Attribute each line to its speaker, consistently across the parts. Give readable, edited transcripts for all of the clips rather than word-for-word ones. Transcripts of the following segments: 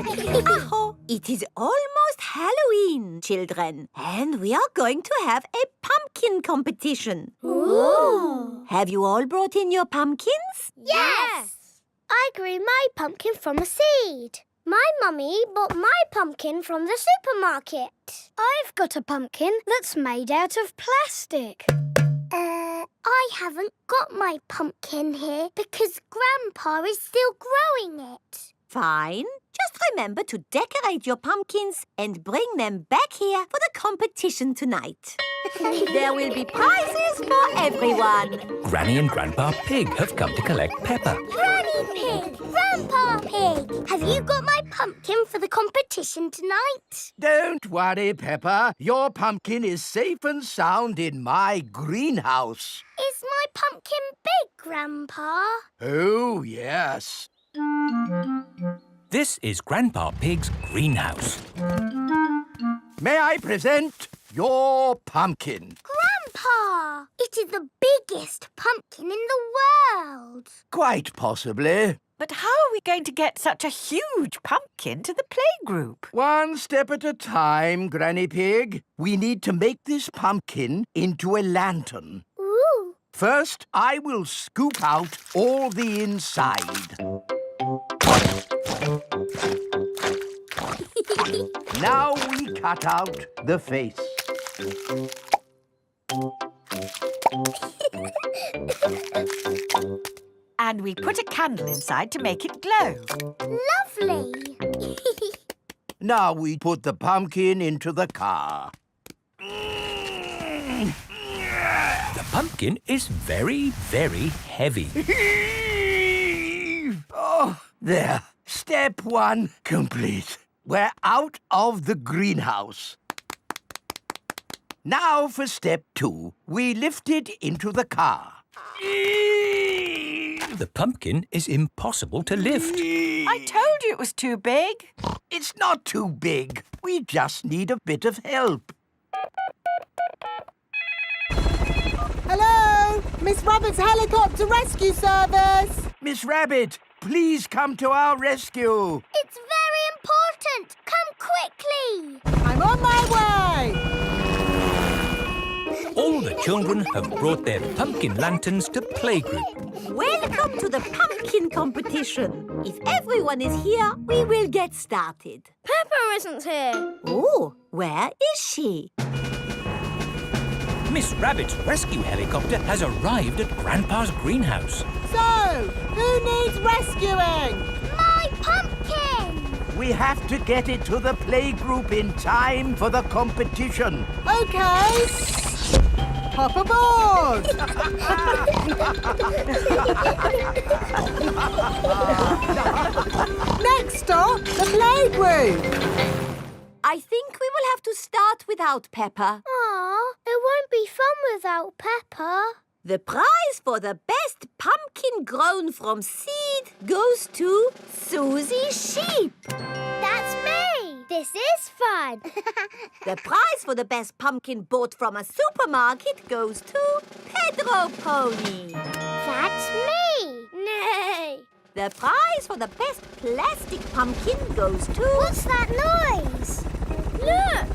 Speaker 1: Aho, it is almost Halloween, children, and we are going to have a pumpkin competition.
Speaker 2: Ooh!
Speaker 1: Have you all brought in your pumpkins?
Speaker 2: Yes! I grew my pumpkin from a seed. My mummy bought my pumpkin from the supermarket. I've got a pumpkin that's made out of plastic. I haven't got my pumpkin here because Grandpa is still growing it.
Speaker 1: Fine. Just remember to decorate your pumpkins and bring them back here for the competition tonight. There will be prizes for everyone.
Speaker 3: Granny and Grandpa Pig have come to collect Peppa.
Speaker 2: Granny Pig! Grandpa Pig! Have you got my pumpkin for the competition tonight?
Speaker 4: Don't worry, Peppa. Your pumpkin is safe and sound in my greenhouse.
Speaker 2: Is my pumpkin big, Grandpa?
Speaker 4: Oh, yes.
Speaker 3: This is Grandpa Pig's greenhouse.
Speaker 4: May I present your pumpkin?
Speaker 2: Grandpa! It is the biggest pumpkin in the world.
Speaker 4: Quite possibly.
Speaker 5: But how are we going to get such a huge pumpkin to the playgroup?
Speaker 4: One step at a time, Granny Pig. We need to make this pumpkin into a lantern.
Speaker 2: Ooh!
Speaker 4: First, I will scoop out all the inside. Now we cut out the face.
Speaker 5: And we put a candle inside to make it glow.
Speaker 2: Lovely!
Speaker 4: Now we put the pumpkin into the car.
Speaker 3: The pumpkin is very, very heavy.
Speaker 4: Oh, there. Step one complete. We're out of the greenhouse. Now for step two. We lift it into the car.
Speaker 3: The pumpkin is impossible to lift.
Speaker 5: I told you it was too big.
Speaker 4: It's not too big. We just need a bit of help.
Speaker 6: Hello! Miss Rabbit's helicopter rescue service!
Speaker 4: Miss Rabbit, please come to our rescue.
Speaker 2: It's very important. Come quickly.
Speaker 6: I'm on my way!
Speaker 3: All the children have brought their pumpkin lanterns to playgroup.
Speaker 1: Welcome to the pumpkin competition. If everyone is here, we will get started.
Speaker 2: Peppa isn't here.
Speaker 1: Oh, where is she?
Speaker 3: Miss Rabbit's rescue helicopter has arrived at Grandpa's greenhouse.
Speaker 6: So, who needs rescuing?
Speaker 2: My pumpkin!
Speaker 4: We have to get it to the playgroup in time for the competition.
Speaker 6: OK. Hop aboard! Next stop, the playgroup.
Speaker 1: I think we will have to start without Peppa.
Speaker 2: Aw, it won't be fun without Peppa.
Speaker 1: The prize for the best pumpkin grown from seed goes to Suzy Sheep.
Speaker 2: That's me. This is fun.
Speaker 1: The prize for the best pumpkin bought from a supermarket goes to Pedro Pony.
Speaker 2: That's me. Nay.
Speaker 1: The prize for the best plastic pumpkin goes to...
Speaker 2: What's that noise? Look!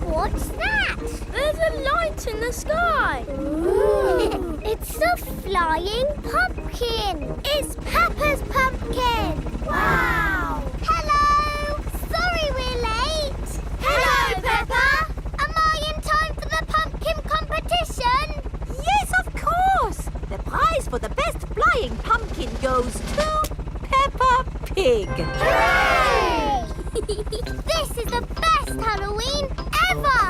Speaker 2: What's that? There's a light in the sky. Ooh. It's a flying pumpkin. It's Peppa's pumpkin. Wow! Hello! Sorry we're late. Hello, Peppa. Am I in time for the pumpkin competition?
Speaker 1: Yes, of course! The prize for the best flying pumpkin goes to Peppa Pig.
Speaker 2: Hooray! This is the best Halloween ever!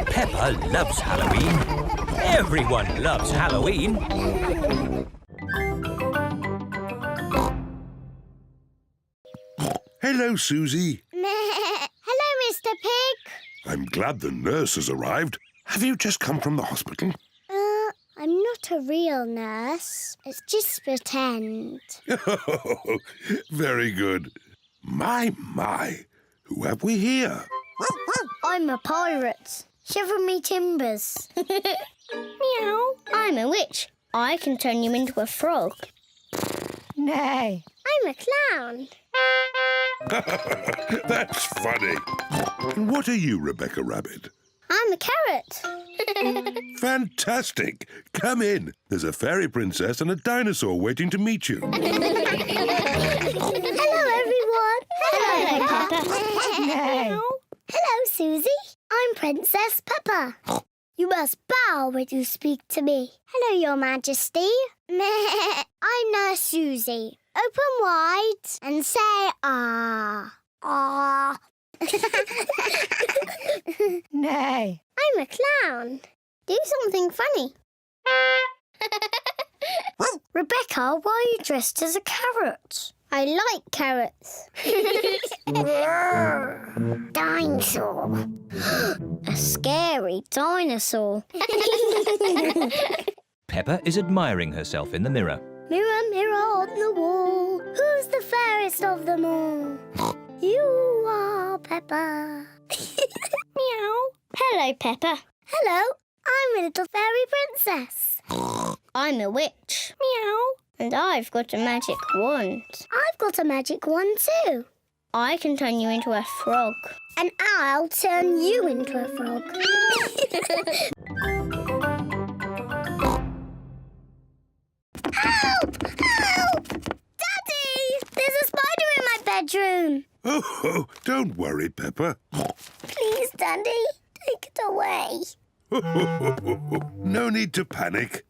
Speaker 3: Peppa loves Halloween. Everyone loves Halloween.
Speaker 7: Hello, Suzy.
Speaker 2: Hello, Mr. Pig.
Speaker 7: I'm glad the nurse has arrived. Have you just come from the hospital?
Speaker 2: I'm not a real nurse. It's just pretend.
Speaker 7: Very good. My. Who have we here?
Speaker 2: I'm a pirate. Shiver me timbers. Meow. I'm a witch. I can turn you into a frog.
Speaker 5: Nay.
Speaker 2: I'm a clown.
Speaker 7: That's funny. And what are you, Rebecca Rabbit?
Speaker 2: I'm a carrot.
Speaker 7: Fantastic. Come in. There's a fairy princess and a dinosaur waiting to meet you.
Speaker 2: Hello, everyone. Hello, Peppa. Hello, Suzy. I'm Princess Peppa. You must bow when you speak to me. Hello, Your Majesty. I'm Nurse Suzy. Open wide and say ah. Ah.
Speaker 5: Nay.
Speaker 2: I'm a clown. Do something funny. Rebecca, why are you dressed as a carrot? I like carrots. Dinosaur. A scary dinosaur.
Speaker 3: Peppa is admiring herself in the mirror.
Speaker 2: Mirror, mirror on the wall, who's the fairest of them all? You are Peppa. Meow. Hello, Peppa. Hello, I'm a little fairy princess. I'm a witch. Meow. And I've got a magic wand. I've got a magic wand too. I can turn you into a frog. And I'll turn you into a frog. Help! Help! Daddy! There's a spider in my bedroom.
Speaker 7: Oh, don't worry, Peppa.
Speaker 2: Please, Daddy, take it away.
Speaker 7: No need to panic.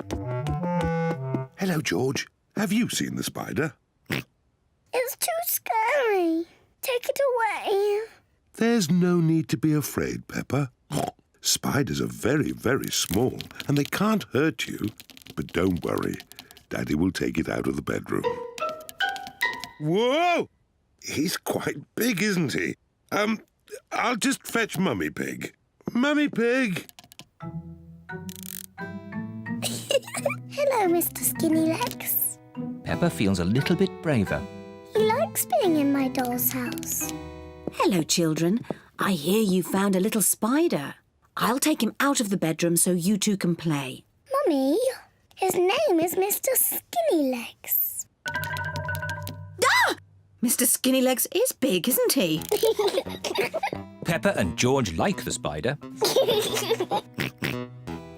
Speaker 7: Hello, George. Have you seen the spider?
Speaker 2: It's too scary. Take it away.
Speaker 7: There's no need to be afraid, Peppa. Spiders are very, very small and they can't hurt you. But don't worry. Daddy will take it out of the bedroom. Whoa! He's quite big, isn't he? I'll just fetch Mummy Pig. Mummy Pig!
Speaker 2: Hello, Mr. Skinny Legs.
Speaker 3: Peppa feels a little bit braver.
Speaker 2: He likes being in my doll's house.
Speaker 8: Hello, children. I hear you found a little spider. I'll take him out of the bedroom so you two can play.
Speaker 2: Mummy, his name is Mr. Skinny Legs.
Speaker 8: Ah! Mr. Skinnylegs is big, isn't he?
Speaker 3: Peppa and George like the spider.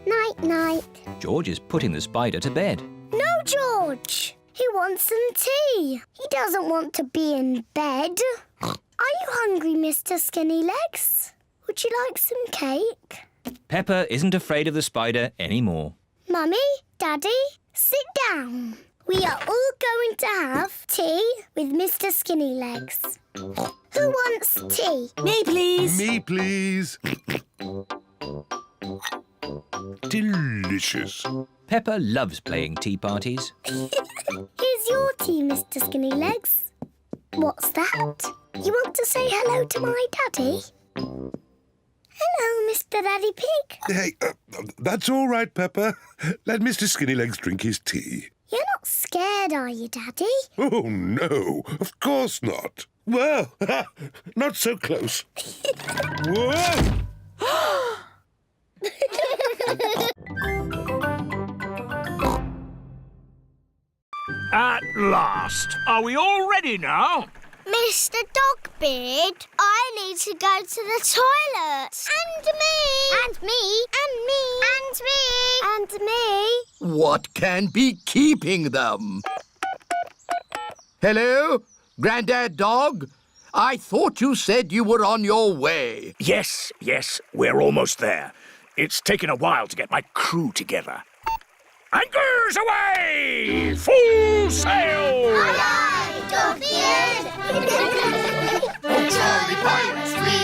Speaker 2: Night, night.
Speaker 3: George is putting the spider to bed.
Speaker 2: No, George. He wants some tea. He doesn't want to be in bed. Are you hungry, Mr. Skinny Legs? Would you like some cake?
Speaker 3: Peppa isn't afraid of the spider anymore.
Speaker 2: Mummy, Daddy, sit down. We are all going to have tea with Mr. Skinny Legs. Who wants tea?
Speaker 8: Me, please.
Speaker 7: Me, please. Delicious.
Speaker 3: Peppa loves playing tea parties.
Speaker 2: Here's your tea, Mr. Skinny Legs. What's that? You want to say hello to my daddy? Hello, Mr. Daddy Pig.
Speaker 7: Hey, that's all right, Peppa. Let Mr. Skinnylegs drink his tea.
Speaker 2: You're not scared, are you, Daddy?
Speaker 7: Oh, no, of course not. Well, not so close. Whoa!
Speaker 9: At last. Are we all ready now?
Speaker 2: Mr. Dogbeard, I need to go to the toilet. And me. And me. And me. And me. And me.
Speaker 4: What can be keeping them? Hello? Grandad Dog? I thought you said you were on your way.
Speaker 9: Yes, we're almost there. It's taken a while to get my crew together. Anchors away! Full sail!
Speaker 2: Aye, aye, Dogbeard.
Speaker 9: Oh, jolly pirates we,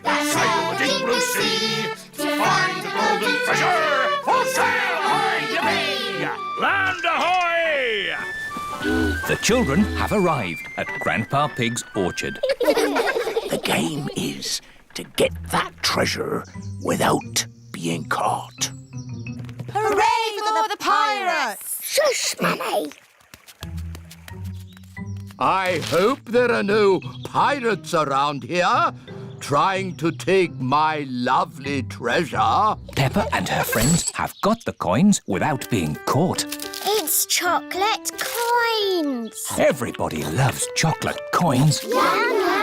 Speaker 9: that sail the deep blue sea, to find the golden treasure. Full sail, ahoy, ye! Land ahoy!
Speaker 3: The children have arrived at Grandpa Pig's orchard.
Speaker 9: The game is to get that treasure without being caught.
Speaker 6: Hooray for the pirates!
Speaker 2: Shush, Mummy.
Speaker 4: I hope there are no pirates around here trying to take my lovely treasure.
Speaker 3: Peppa and her friends have got the coins without being caught.
Speaker 2: It's chocolate coins.
Speaker 3: Everybody loves chocolate coins.
Speaker 2: Yum, yum.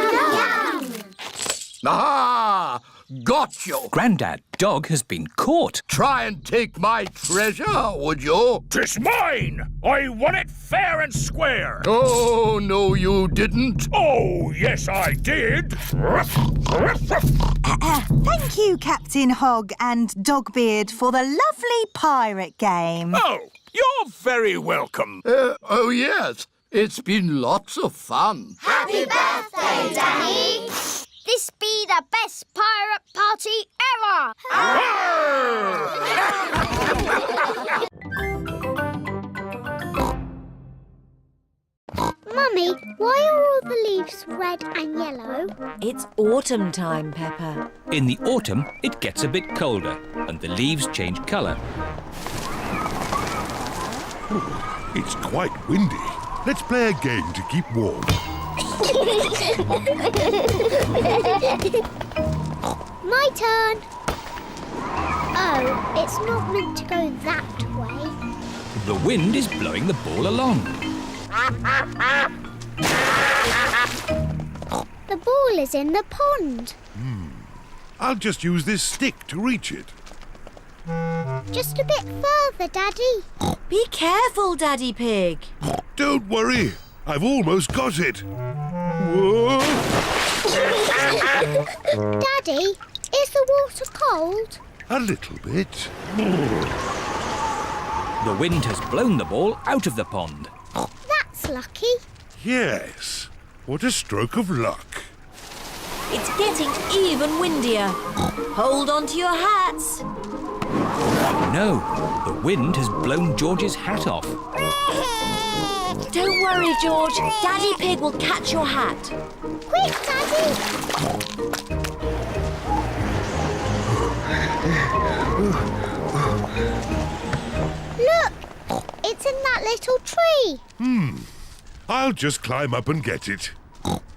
Speaker 4: Aha! Got you!
Speaker 3: Grandad Dog has been caught.
Speaker 4: Try and take my treasure, would you?
Speaker 9: 'Tis mine! I won it fair and square!
Speaker 4: Oh, no, you didn't.
Speaker 9: Oh, yes, I did!
Speaker 6: Thank you, Captain Hog and Dogbeard, for the lovely pirate game.
Speaker 9: Oh, you're very welcome.
Speaker 4: Oh, yes. It's been lots of fun.
Speaker 2: Happy birthday, Daddy! This be the best pirate party ever! Mummy, why are all the leaves red and yellow?
Speaker 8: It's autumn time, Peppa.
Speaker 3: In the autumn, it gets a bit colder and the leaves change colour.
Speaker 7: It's quite windy. Let's play a game to keep warm.
Speaker 2: My turn. Oh, it's not meant to go that way.
Speaker 3: The wind is blowing the ball along.
Speaker 2: The ball is in the pond.
Speaker 7: I'll just use this stick to reach it.
Speaker 2: Just a bit further, Daddy.
Speaker 8: Be careful, Daddy Pig.
Speaker 7: Don't worry, I've almost got it. Whoa!
Speaker 2: Daddy, is the water cold?
Speaker 7: A little bit.
Speaker 3: The wind has blown the ball out of the pond.
Speaker 2: That's lucky.
Speaker 7: Yes. What a stroke of luck.
Speaker 8: It's getting even windier. Hold on to your hats.
Speaker 3: No, the wind has blown George's hat off.
Speaker 8: Don't worry, George. Daddy Pig will catch your hat.
Speaker 2: Quick, Daddy! Look! It's in that little tree.
Speaker 7: I'll just climb up and get it.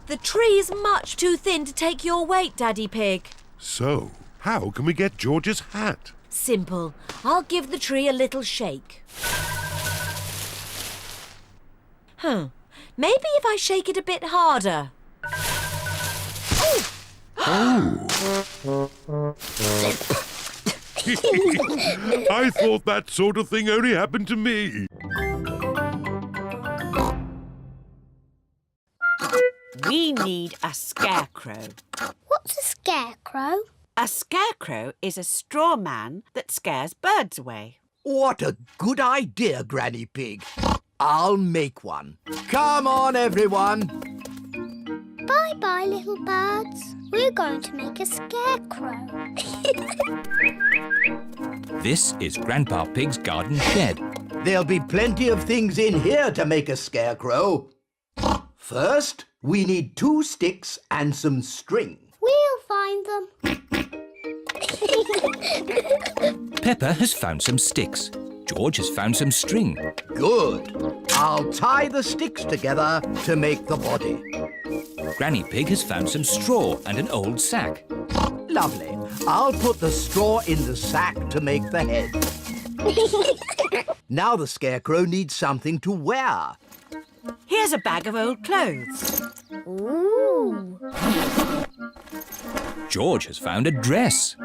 Speaker 8: The tree's much too thin to take your weight, Daddy Pig.
Speaker 7: So, how can we get George's hat?
Speaker 8: Simple. I'll give the tree a little shake. Maybe if I shake it a bit harder.
Speaker 7: I thought that sort of thing only happened to me.
Speaker 5: We need a scarecrow.
Speaker 2: What's a scarecrow?
Speaker 5: A scarecrow is a straw man that scares birds away.
Speaker 4: What a good idea, Granny Pig. I'll make one. Come on, everyone.
Speaker 2: Bye-bye, little birds. We're going to make a scarecrow.
Speaker 3: This is Grandpa Pig's garden shed.
Speaker 4: There'll be plenty of things in here to make a scarecrow. First, we need 2 sticks and some string.
Speaker 2: We'll find them.
Speaker 3: Peppa has found some sticks. George has found some string.
Speaker 4: Good. I'll tie the sticks together to make the body.
Speaker 3: Granny Pig has found some straw and an old sack.
Speaker 4: Lovely. I'll put the straw in the sack to make the head. Now the scarecrow needs something to wear.
Speaker 5: Here's a bag of old clothes.
Speaker 2: Ooh.
Speaker 3: George has found a dress.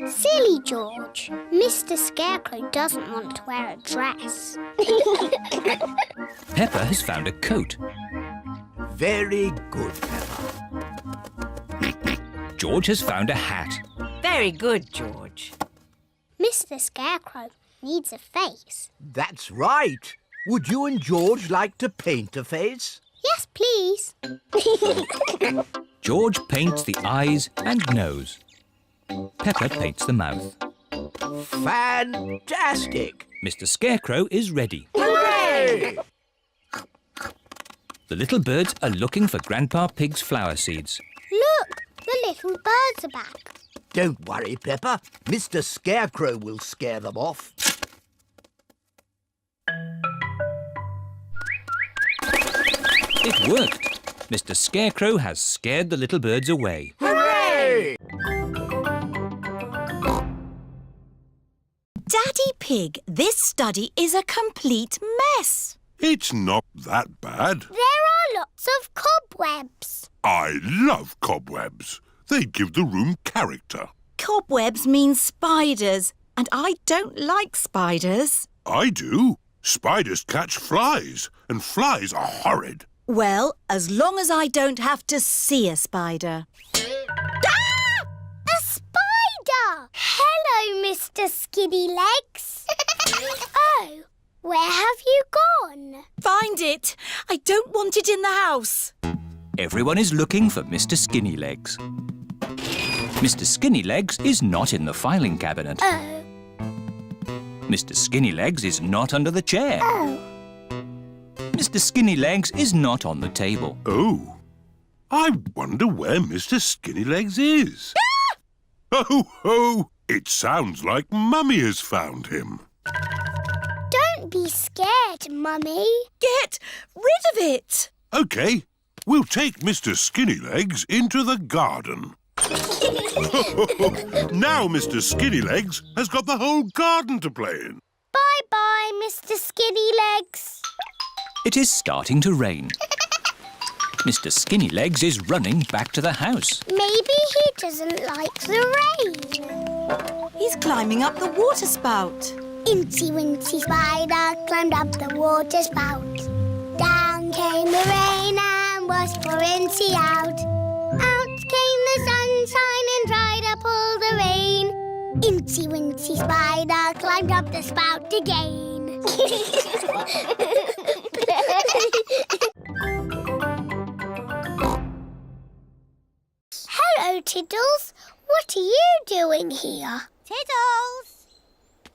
Speaker 2: Silly George. Mr. Scarecrow doesn't want to wear a dress.
Speaker 3: Peppa has found a coat.
Speaker 4: Very good, Peppa.
Speaker 3: George has found a hat.
Speaker 5: Very good, George.
Speaker 2: Mr. Scarecrow needs a face.
Speaker 4: That's right. Would you and George like to paint a face?
Speaker 2: Yes, please.
Speaker 3: George paints the eyes and nose. Peppa paints the mouth.
Speaker 4: Fantastic!
Speaker 3: Mr. Scarecrow is ready.
Speaker 4: Hooray!
Speaker 3: The little birds are looking for Grandpa Pig's flower seeds.
Speaker 2: Look, the little birds are back.
Speaker 4: Don't worry, Peppa. Mr. Scarecrow will scare them off.
Speaker 3: It worked. Mr. Scarecrow has scared the little birds away.
Speaker 4: Hooray!
Speaker 1: Daddy Pig, this study is a complete mess.
Speaker 7: It's not that bad.
Speaker 2: There are lots of cobwebs.
Speaker 7: I love cobwebs. They give the room character.
Speaker 8: Cobwebs mean spiders, and I don't like spiders.
Speaker 7: I do. Spiders catch flies, and flies are horrid.
Speaker 8: Well, as long as I don't have to see a spider.
Speaker 2: A spider! Hello, Mr. Skinny Legs. Oh, where have you gone?
Speaker 8: Find it! I don't want it in the house.
Speaker 3: Everyone is looking for Mr. Skinnylegs. Mr. Skinnylegs is not in the filing cabinet.
Speaker 2: Oh.
Speaker 3: Mr. Skinnylegs is not under the chair.
Speaker 2: Oh.
Speaker 3: Mr. Skinnylegs is not on the table.
Speaker 7: Oh, I wonder where Mr. Skinnylegs is. Oh, ho! It sounds like Mummy has found him.
Speaker 2: Don't be scared, Mummy.
Speaker 8: Get rid of it!
Speaker 7: OK, we'll take Mr. Skinnylegs into the garden. Now Mr. Skinnylegs has got the whole garden to play in.
Speaker 2: Bye-bye, Mr. Skinny Legs.
Speaker 3: It is starting to rain. Mr. Skinnylegs is running back to the house.
Speaker 2: Maybe he doesn't like the rain.
Speaker 8: He's climbing up the water spout.
Speaker 2: Incy Wincy Spider climbed up the water spout. Down came the rain and washed poor Incy out. Out came the sunshine and dried up all the rain. Incy Wincy Spider climbed up the spout again. Hello, Tiddles. What are you doing here?
Speaker 1: Tiddles!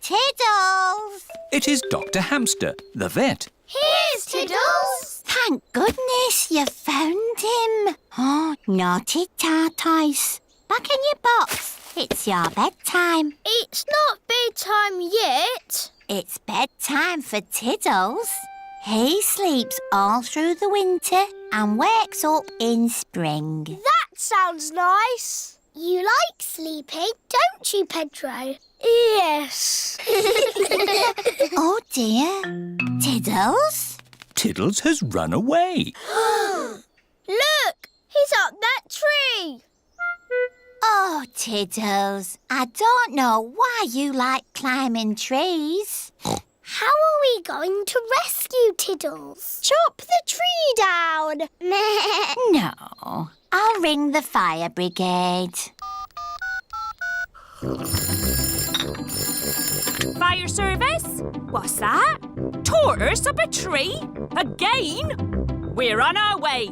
Speaker 1: Tiddles!
Speaker 3: It is Dr. Hamster, the vet.
Speaker 2: Here's Tiddles.
Speaker 1: Thank goodness you found him. Oh, naughty tortoise. Back in your box. It's your bedtime.
Speaker 2: It's not bedtime yet.
Speaker 1: It's bedtime for Tiddles. He sleeps all through the winter and wakes up in spring.
Speaker 2: That sounds nice. You like sleeping, don't you, Pedro? Yes.
Speaker 1: Oh dear. Tiddles?
Speaker 3: Tiddles has run away.
Speaker 2: Look, he's up that tree.
Speaker 1: Oh, Tiddles, I don't know why you like climbing trees.
Speaker 2: How are we going to rescue Tiddles? Chop the tree down.
Speaker 1: No, I'll ring the fire brigade.
Speaker 10: Fire service? What's that? Tore us up a tree? Again? We're on our way.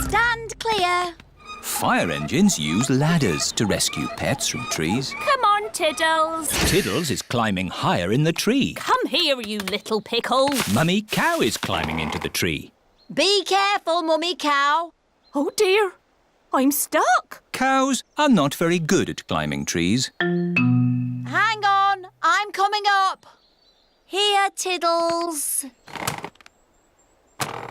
Speaker 1: Stand clear.
Speaker 3: Fire engines use ladders to rescue pets from trees.
Speaker 10: Come on, Tiddles.
Speaker 3: Tiddles is climbing higher in the tree.
Speaker 10: Come here, you little pickle.
Speaker 3: Mummy Cow is climbing into the tree.
Speaker 1: Be careful, Mummy Cow.
Speaker 10: Oh, dear. I'm stuck.
Speaker 3: Cows are not very good at climbing trees.
Speaker 1: Hang on, I'm coming up. Here, Tiddles.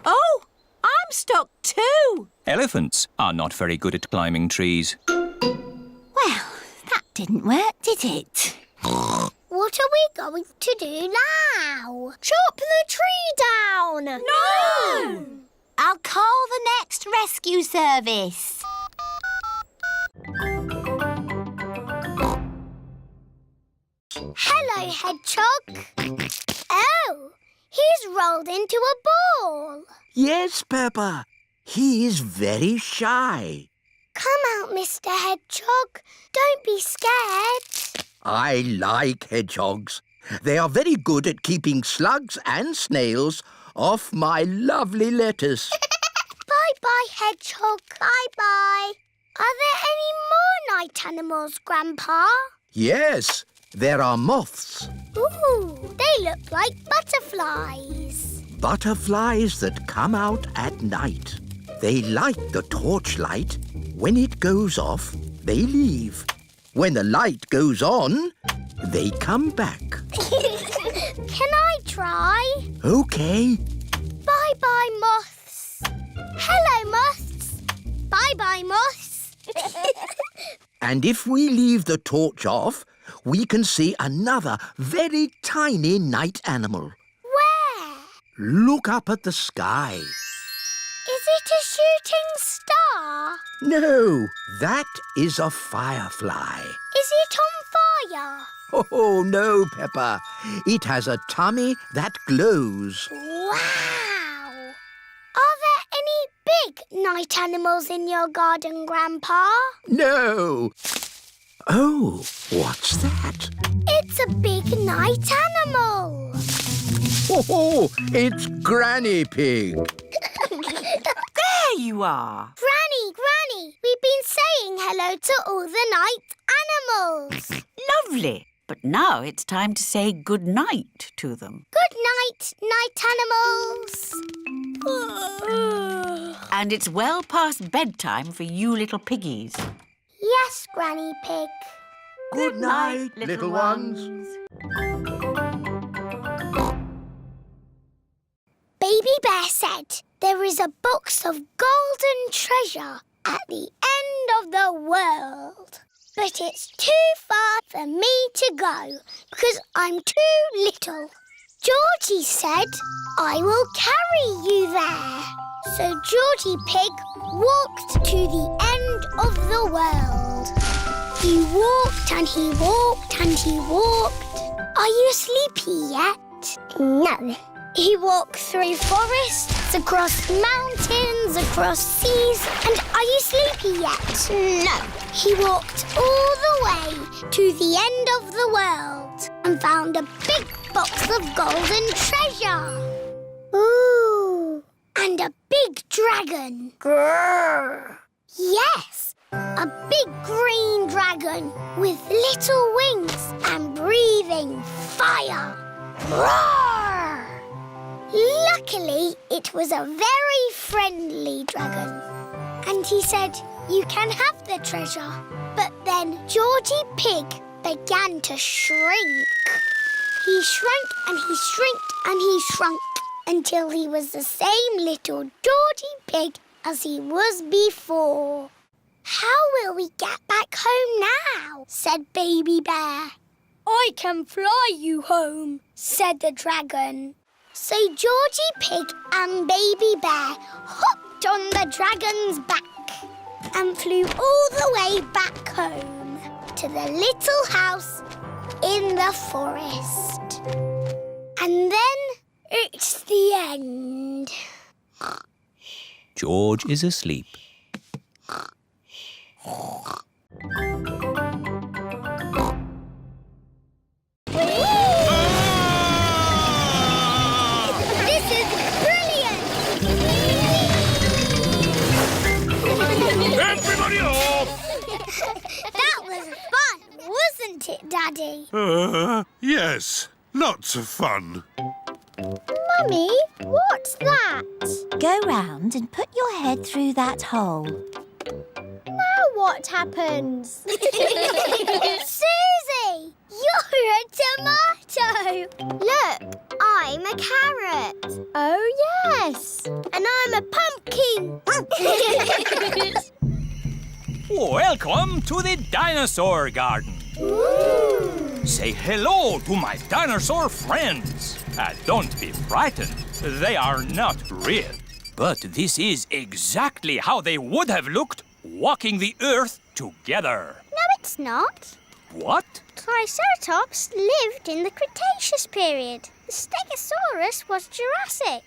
Speaker 1: Oh, I'm stuck too.
Speaker 3: Elephants are not very good at climbing trees.
Speaker 1: Well, that didn't work, did it?
Speaker 2: What are we going to do now? Chop the tree down.
Speaker 1: No! I'll call the next rescue service.
Speaker 2: Hello, Hedgehog. Oh, he's rolled into a ball.
Speaker 11: Yes, Peppa. He is very shy.
Speaker 2: Come out, Mr. Hedgehog. Don't be scared.
Speaker 4: I like hedgehogs. They are very good at keeping slugs and snails off my lovely lettuce.
Speaker 2: Bye-bye, Hedgehog. Bye-bye. Are there any more night animals, Grandpa?
Speaker 4: Yes, there are moths.
Speaker 2: Ooh, they look like butterflies.
Speaker 4: Butterflies that come out at night. They like the torchlight. When it goes off, they leave. When the light goes on, they come back.
Speaker 2: Can I try?
Speaker 4: OK.
Speaker 2: Bye-bye, moths. Hello, moths. Bye-bye, moths.
Speaker 4: And if we leave the torch off, we can see another very tiny night animal.
Speaker 2: Where?
Speaker 4: look up at the sky.
Speaker 2: Is it a shooting star?
Speaker 4: No, that is a firefly.
Speaker 2: Is it on fire?
Speaker 4: Oh, no, Peppa. It has a tummy that glows.
Speaker 2: Wow! Are there any big night animals in your garden, Grandpa?
Speaker 4: No. Oh, what's that?
Speaker 2: It's a big night animal.
Speaker 4: Oh, it's Granny Pig.
Speaker 5: There you are.
Speaker 2: Granny, we've been saying hello to all the night animals.
Speaker 5: Lovely. But now it's time to say good night to them.
Speaker 2: Good night, night animals.
Speaker 5: And it's well past bedtime for you little piggies.
Speaker 2: Yes, Granny Pig.
Speaker 4: Good night, little ones.
Speaker 2: Baby Bear said there is a box of golden treasure at the end of the world. But it's too far for me to go because I'm too little. Georgie said I will carry you there. So Georgie Pig walked to the end of the world. He walked and he walked and he walked. Are you sleepy yet? No. He walked through forests, across mountains, across seas. And are you sleepy yet? No. He walked all the way to the end of the world and found a big box of golden treasure. Ooh. And a big dragon. Grrr. Yes, a big green dragon with little wings and breathing fire. Roar! Luckily, it was a very friendly dragon. And he said, you can have the treasure. But then Georgie Pig began to shrink. He shrank and he shrinked and he shrunk until he was the same little Georgie Pig as he was before. How will we get back home now? Said Baby Bear. I can fly you home, said the dragon. So Georgie Pig and Baby Bear hopped on the dragon's back and flew all the way back home to the little house in the forest. And then it's the end.
Speaker 3: George is asleep.
Speaker 2: This is brilliant!
Speaker 9: Everybody off!
Speaker 2: That was fun, wasn't it, Daddy?
Speaker 7: Yes, lots of fun.
Speaker 2: Mummy, what's that?
Speaker 1: Go round and put your head through that hole.
Speaker 2: Now what happens? Suzy! You're a tomato! Look, I'm a carrot. Oh, yes. And I'm a pumpkin.
Speaker 3: Welcome to the Dinosaur Garden.
Speaker 2: Ooh.
Speaker 3: Say hello to my dinosaur friends. Don't be frightened. They are not real. But this is exactly how they would have looked walking the earth together.
Speaker 2: No, it's not.
Speaker 3: What?
Speaker 2: Triceratops lived in the Cretaceous period. The Stegosaurus was Jurassic.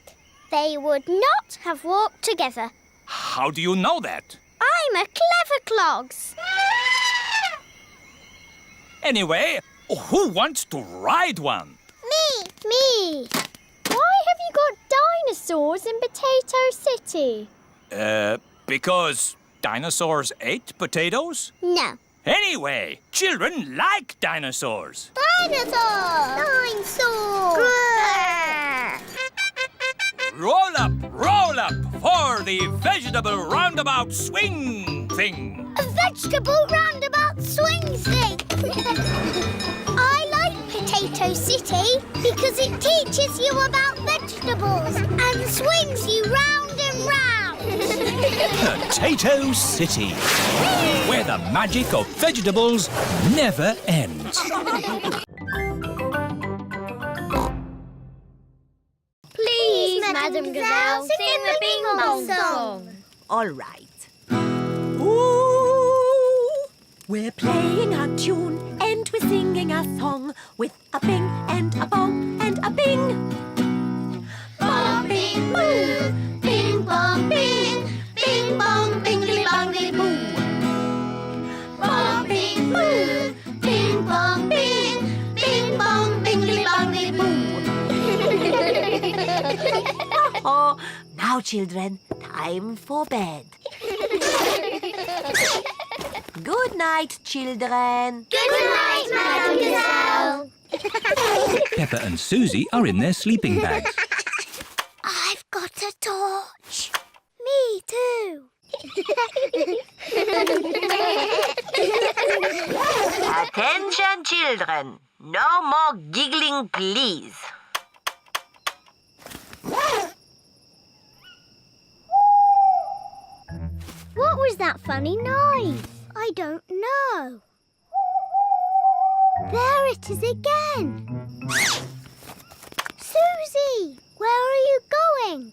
Speaker 2: They would not have walked together.
Speaker 3: How do you know that?
Speaker 2: I'm a clever clogs.
Speaker 3: Anyway, who wants to ride one?
Speaker 2: Me. Why have you got dinosaurs in Potato City?
Speaker 3: Because dinosaurs ate potatoes?
Speaker 2: No.
Speaker 3: Anyway, children like dinosaurs.
Speaker 2: Dinosaur!
Speaker 3: Roll up for the vegetable roundabout swing thing.
Speaker 2: A vegetable roundabout swing thing! I like Potato City because it teaches you about vegetables and swings you round and round.
Speaker 3: Potato City, where the magic of vegetables never ends.
Speaker 2: Please Madam Gazelle, sing the Bing Bong song.
Speaker 1: All right. Ooh, we're playing a tune and we're singing a song with a bing and a bong and a bing.
Speaker 2: Bong, bing, boo. Bing, bong, bing. Bing, bong, bingly, bongly, boo. Bong, bing, boo. Bing, bong, bing. Bing, bong, bingly, bongly, boo.
Speaker 1: Oh, now, children, time for bed. Good night, children.
Speaker 2: Good night, Madam Gazelle.
Speaker 3: Peppa and Suzy are in their sleeping bags.
Speaker 2: I've got a torch. Me too.
Speaker 1: Attention, children. No more giggling, please.
Speaker 2: What was that funny noise? I don't know. There it is again. Suzy, where are you going?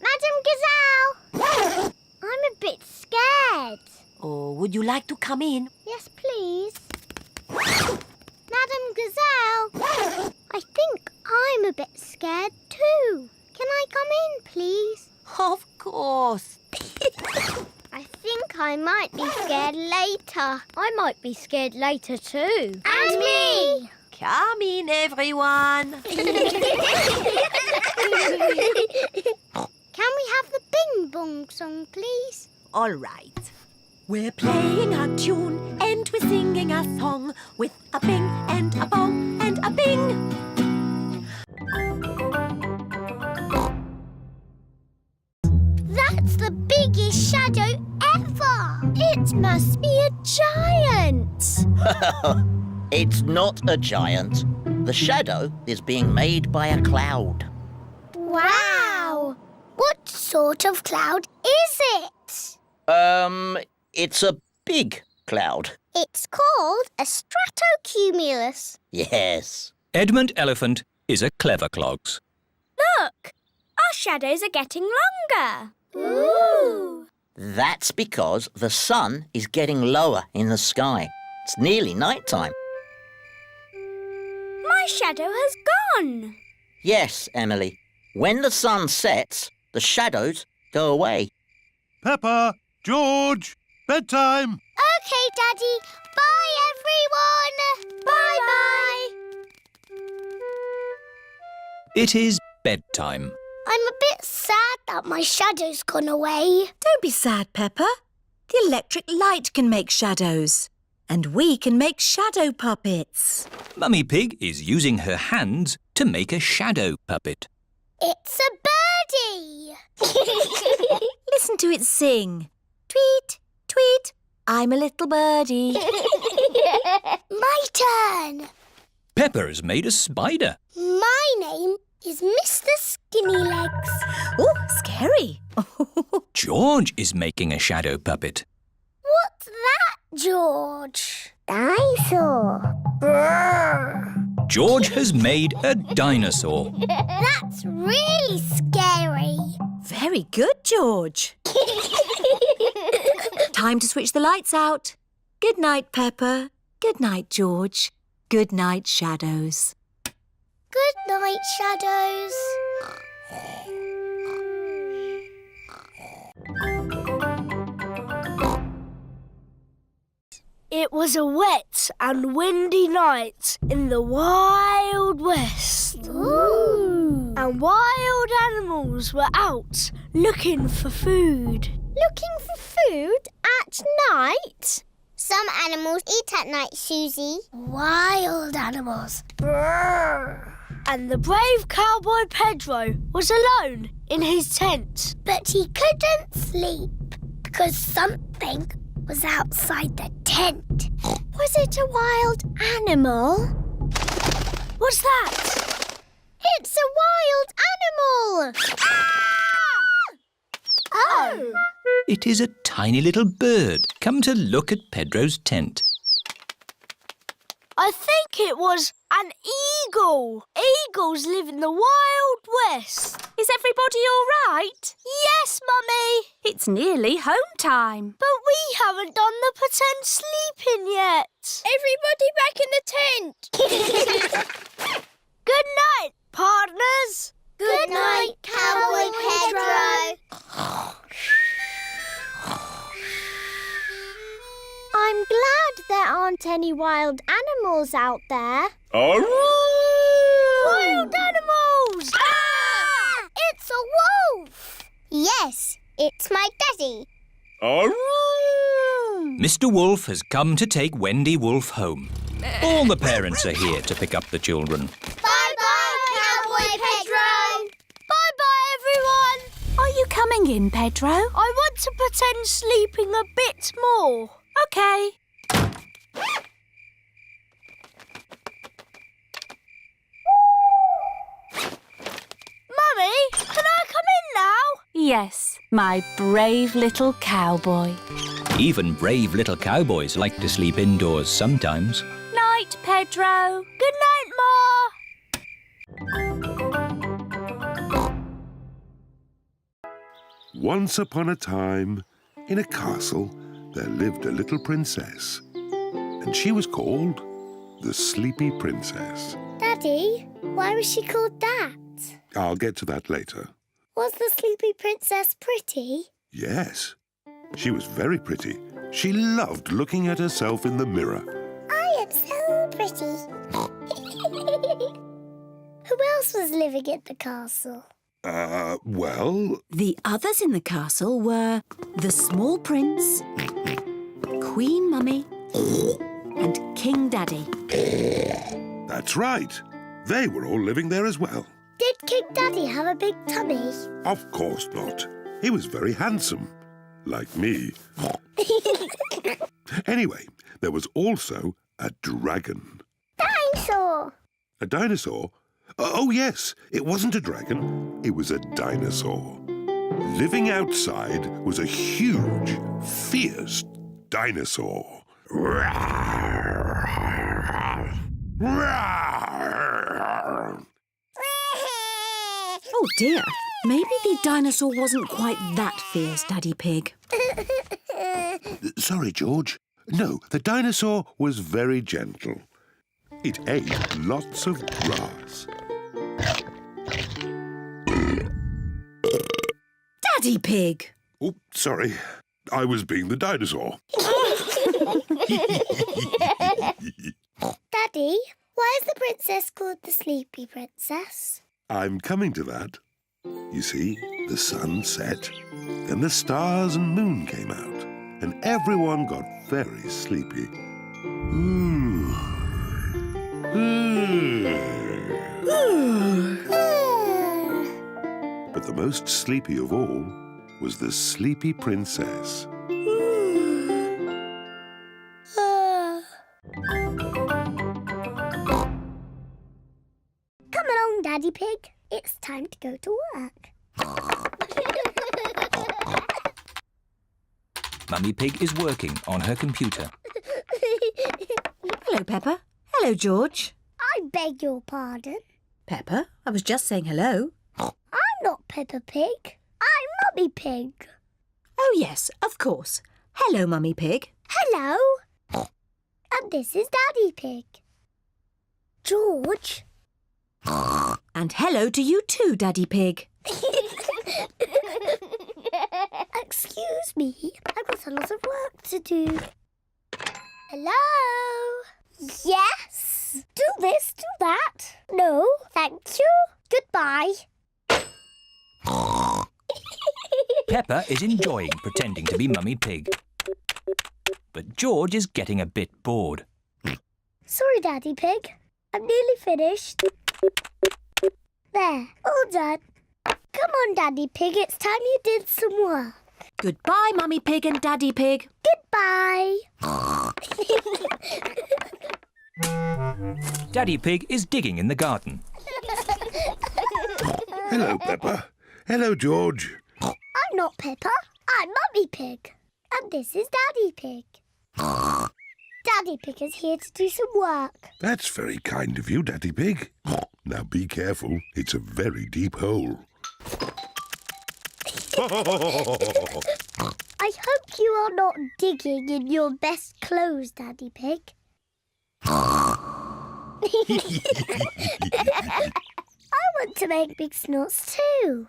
Speaker 2: Madam Gazelle! I'm a bit scared.
Speaker 1: Oh, would you like to come in?
Speaker 2: Yes, please. Madam Gazelle, I think I'm a bit scared too. Can I come in, please?
Speaker 1: Of course.
Speaker 2: I think I might be scared later. I might be scared later too. And me!
Speaker 1: Come in, everyone.
Speaker 2: Can we have the Bing Bong song, please?
Speaker 1: All right. We're playing a tune and we're singing a song with a bing and a bong and a bing.
Speaker 2: That's the biggest shadow ever! It must be a giant!
Speaker 11: It's not a giant. The shadow is being made by a cloud.
Speaker 2: Wow! What sort of cloud is it?
Speaker 11: It's a big cloud.
Speaker 2: It's called a stratocumulus.
Speaker 11: Yes.
Speaker 3: Edmund Elephant is a clever clogs.
Speaker 2: Look! Our shadows are getting longer. Ooh!
Speaker 11: That's because the sun is getting lower in the sky. It's nearly night time.
Speaker 2: My shadow has gone.
Speaker 11: Yes, Emily. When the sun sets, the shadows go away.
Speaker 7: Peppa, George, bedtime.
Speaker 2: OK, Daddy. Bye, everyone. Bye-bye.
Speaker 3: It is bedtime.
Speaker 2: I'm a bit sad that my shadow's gone away.
Speaker 6: Don't be sad, Peppa. The electric light can make shadows. And we can make shadow puppets.
Speaker 3: Mummy Pig is using her hands to make a shadow puppet.
Speaker 2: It's a birdie.
Speaker 6: Listen to it sing. Tweet, tweet, I'm a little birdie.
Speaker 2: My turn.
Speaker 3: Peppa has made a spider.
Speaker 2: My name is Mr. Skinny Legs.
Speaker 6: Oh, scary.
Speaker 3: George is making a shadow puppet.
Speaker 2: What's that, George? Dinosaur.
Speaker 3: George has made a dinosaur.
Speaker 2: That's really scary.
Speaker 6: Very good, George. Time to switch the lights out. Good night, Peppa. Good night, George. Good night, shadows.
Speaker 2: Good night, shadows.
Speaker 12: It was a wet and windy night in the Wild West.
Speaker 2: Ooh.
Speaker 12: And wild animals were out looking for food.
Speaker 2: Looking for food at night? Some animals eat at night, Suzy.
Speaker 12: Wild animals. Brrr. And the brave cowboy Pedro was alone in his tent.
Speaker 2: But he couldn't sleep because something was outside the tent. Was it a wild animal?
Speaker 12: What's that?
Speaker 2: It's a wild animal! Ah! Oh!
Speaker 3: It is a tiny little bird come to look at Pedro's tent.
Speaker 12: I think it was an eagle. eagles live in the Wild West.
Speaker 10: Is everybody all right?
Speaker 12: Yes, Mummy.
Speaker 10: It's nearly home time.
Speaker 12: But we haven't done the pretend sleeping yet. Everybody back in the tent. Good night, partners.
Speaker 2: Good night, Cowboy Pedro. I'm glad there aren't any wild animals out there.
Speaker 12: Wild animals!
Speaker 2: Ah! It's a wolf! Yes, it's my daddy.
Speaker 3: Mr. Wolf has come to take Wendy Wolf home. All the parents are here to pick up the children.
Speaker 2: Bye-bye, Cowboy Pedro.
Speaker 12: Bye-bye, everyone.
Speaker 10: Are you coming in, Pedro?
Speaker 12: I want to pretend sleeping a bit more.
Speaker 10: OK.
Speaker 12: Mummy, can I come in now?
Speaker 10: Yes, my brave little cowboy.
Speaker 3: Even brave little cowboys like to sleep indoors sometimes.
Speaker 10: Night, Pedro.
Speaker 12: Good night, Ma.
Speaker 7: Once upon a time, in a castle, there lived a little princess. And she was called the Sleepy Princess.
Speaker 2: Daddy, why was she called that?
Speaker 7: I'll get to that later.
Speaker 2: Was the Sleepy Princess pretty?
Speaker 7: Yes, she was very pretty. She loved looking at herself in the mirror.
Speaker 2: I am so pretty. Who else was living at the castle?
Speaker 7: Well...
Speaker 8: The others in the castle were the small prince, Queen Mummy, and King Daddy.
Speaker 7: That's right. They were all living there as well.
Speaker 2: Did King Daddy have a big tummy?
Speaker 7: Of course not. He was very handsome. Like me. Anyway, there was also a dragon.
Speaker 2: Dinosaur!
Speaker 7: A dinosaur? Oh, yes. It wasn't a dragon. It was a dinosaur. Living outside was a huge, fierce dinosaur.
Speaker 8: Oh dear, maybe the dinosaur wasn't quite that fierce, Daddy Pig.
Speaker 7: Sorry, George. No, the dinosaur was very gentle. It ate lots of grass.
Speaker 8: Daddy Pig!
Speaker 7: Oh, sorry. I was being the dinosaur.
Speaker 2: Daddy, why is the princess called the Sleepy Princess?
Speaker 7: I'm coming to that. You see, the sun set, then the stars and moon came out, and everyone got very sleepy. But the most sleepy of all was the Sleepy Princess.
Speaker 2: Come along, Daddy Pig. It's time to go to work.
Speaker 3: Mummy Pig is working on her computer.
Speaker 6: Hello, Peppa. Hello, George.
Speaker 2: I beg your pardon.
Speaker 6: Peppa, I was just saying hello.
Speaker 2: I'm not Peppa Pig. I'm Mummy Pig.
Speaker 6: Oh, yes, of course. Hello, Mummy Pig.
Speaker 2: Hello. And this is Daddy Pig. George.
Speaker 6: And hello to you too, Daddy Pig.
Speaker 2: Excuse me, I've got a lot of work to do. Hello? Yes? Do this, do that. No, thank you. Goodbye.
Speaker 3: Peppa is enjoying pretending to be Mummy Pig. But George is getting a bit bored.
Speaker 2: Sorry, Daddy Pig. I'm nearly finished. There, all done. Come on, Daddy Pig, it's time you did some work.
Speaker 6: Goodbye, Mummy Pig and Daddy Pig.
Speaker 2: Goodbye.
Speaker 3: Daddy Pig is digging in the garden.
Speaker 7: Hello, Peppa. Hello, George.
Speaker 2: I'm not Peppa, I'm Mummy Pig. And this is Daddy Pig. Daddy Pig is here to do some work.
Speaker 7: That's very kind of you, Daddy Pig. Now be careful. It's a very deep hole.
Speaker 2: I hope you are not digging in your best clothes, Daddy Pig. I want to make big snorts too.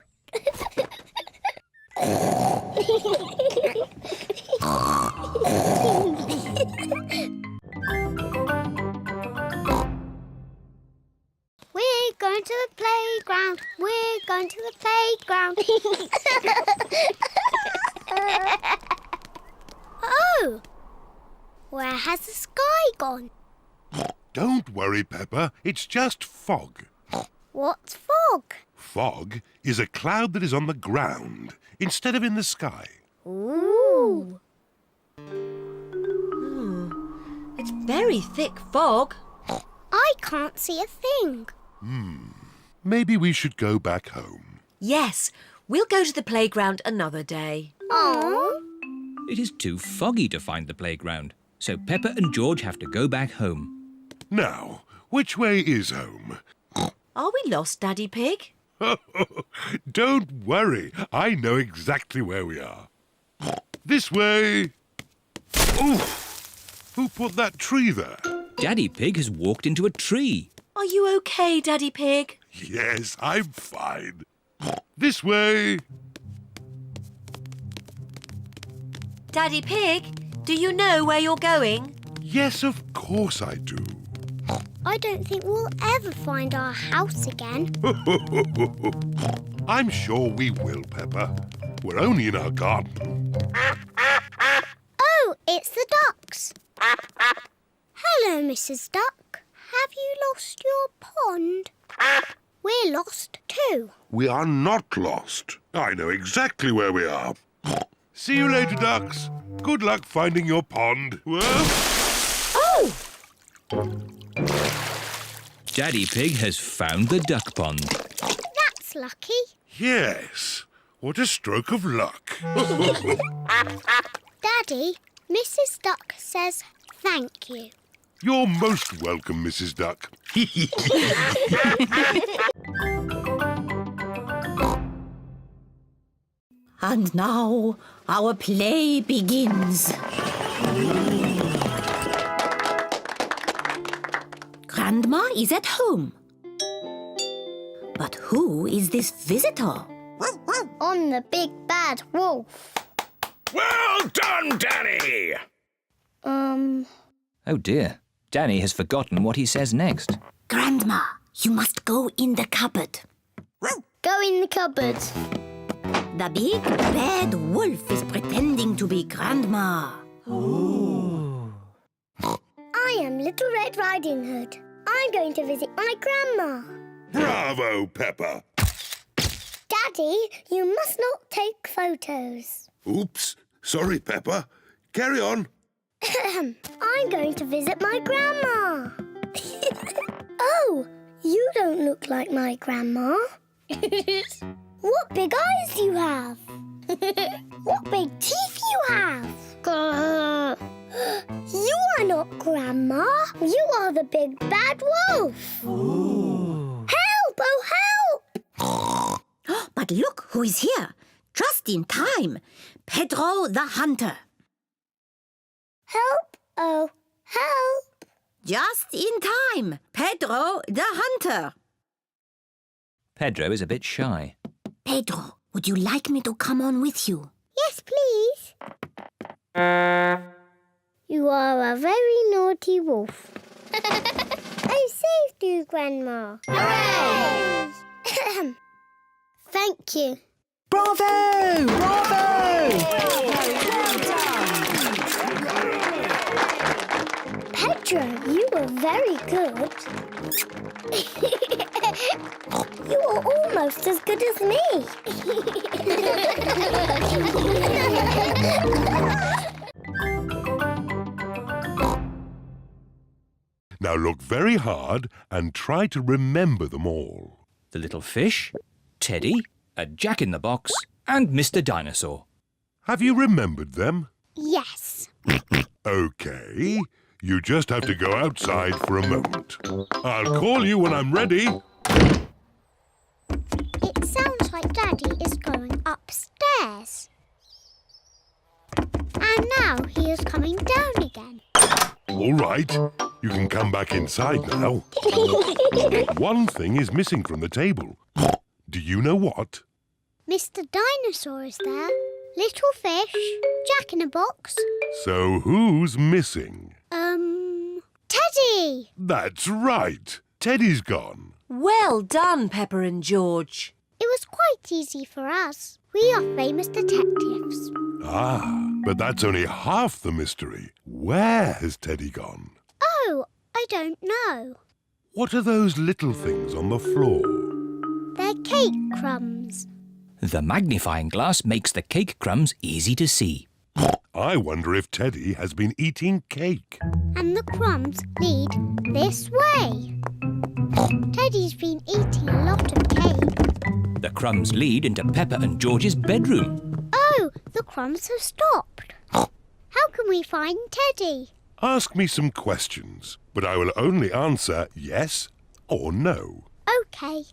Speaker 2: We're going to the playground. We're going to the playground. Oh! Where has the sky gone?
Speaker 7: Don't worry, Peppa. It's just fog.
Speaker 2: What's fog?
Speaker 7: Fog is a cloud that is on the ground instead of in the sky.
Speaker 2: Ooh!
Speaker 6: It's very thick fog.
Speaker 2: I can't see a thing.
Speaker 7: Maybe we should go back home.
Speaker 6: Yes, we'll go to the playground another day.
Speaker 2: Aww.
Speaker 3: It is too foggy to find the playground, so Peppa and George have to go back home.
Speaker 7: Now, which way is home?
Speaker 6: Are we lost, Daddy Pig?
Speaker 7: Don't worry. I know exactly where we are. This way. Oof! Who put that tree there?
Speaker 3: Daddy Pig has walked into a tree.
Speaker 6: Are you okay, Daddy Pig?
Speaker 7: Yes, I'm fine. This way.
Speaker 6: Daddy Pig, do you know where you're going?
Speaker 7: Yes, of course I do.
Speaker 2: I don't think we'll ever find our house again.
Speaker 7: I'm sure we will, Peppa. We're only in our garden.
Speaker 2: Oh, it's the ducks. Hello, Mrs. Duck. Have you lost your pond? We're lost too.
Speaker 7: We are not lost. I know exactly where we are. See you later, ducks. Good luck finding your pond.
Speaker 6: Oh!
Speaker 3: Daddy Pig has found the duck pond.
Speaker 2: That's lucky.
Speaker 7: Yes. What a stroke of luck.
Speaker 2: Daddy, Mrs. Duck says thank you.
Speaker 7: You're most welcome, Mrs. Duck.
Speaker 1: And now our play begins. Grandma is at home. But who is this visitor?
Speaker 2: On the big bad wolf.
Speaker 3: Well done, Danny! Oh dear. Danny has forgotten what he says next.
Speaker 1: Grandma, you must go in the cupboard.
Speaker 2: Go in the cupboard.
Speaker 1: The big bad wolf is pretending to be Grandma.
Speaker 3: Ooh.
Speaker 2: I am Little Red Riding Hood. I'm going to visit my grandma.
Speaker 7: Bravo, Peppa.
Speaker 2: Daddy, you must not take photos.
Speaker 7: Oops. Sorry, Peppa. Carry on.
Speaker 2: I'm going to visit my grandma. Oh, you don't look like my grandma. What big eyes you have. What big teeth you have. You are not Grandma. You are the big bad wolf.
Speaker 3: Ooh.
Speaker 2: Help! Oh, help!
Speaker 1: But look who is here. Just in time. Pedro the hunter.
Speaker 2: Help! Oh, help!
Speaker 1: Just in time. Pedro the hunter.
Speaker 3: Pedro is a bit shy.
Speaker 1: Pedro, would you like me to come on with you?
Speaker 2: Yes, please. You are a very naughty wolf. I saved you, Grandma. Hooray! Thank you.
Speaker 5: Bravo! Bravo!
Speaker 2: Pedro, you were very good. You are almost as good as me.
Speaker 7: Now look very hard and try to remember them all.
Speaker 3: The little fish, Teddy, a Jack-in-the-Box, and Mr. Dinosaur.
Speaker 7: Have you remembered them?
Speaker 2: Yes.
Speaker 7: OK. You just have to go outside for a moment. I'll call you when I'm ready.
Speaker 2: It sounds like Daddy is going upstairs. And now he is coming down again.
Speaker 7: All right, you can come back inside now. One thing is missing from the table. Do you know what?
Speaker 2: Mr. Dinosaur is there. Little Fish, Jack in a Box.
Speaker 7: So who's missing?
Speaker 2: Teddy!
Speaker 7: That's right. Teddy's gone.
Speaker 6: Well done, Peppa and George.
Speaker 2: It was quite easy for us. We are famous detectives.
Speaker 7: Ah, but that's only half the mystery. Where has Teddy gone?
Speaker 2: Oh, I don't know.
Speaker 7: What are those little things on the floor?
Speaker 2: They're cake crumbs.
Speaker 3: The magnifying glass makes the cake crumbs easy to see.
Speaker 7: I wonder if Teddy has been eating cake.
Speaker 2: And the crumbs lead this way. Teddy's been eating a lot of cake.
Speaker 3: The crumbs lead into Peppa and George's bedroom.
Speaker 2: Oh, the crumbs have stopped. How can we find Teddy?
Speaker 7: Ask me some questions, but I will only answer yes or no.
Speaker 2: OK.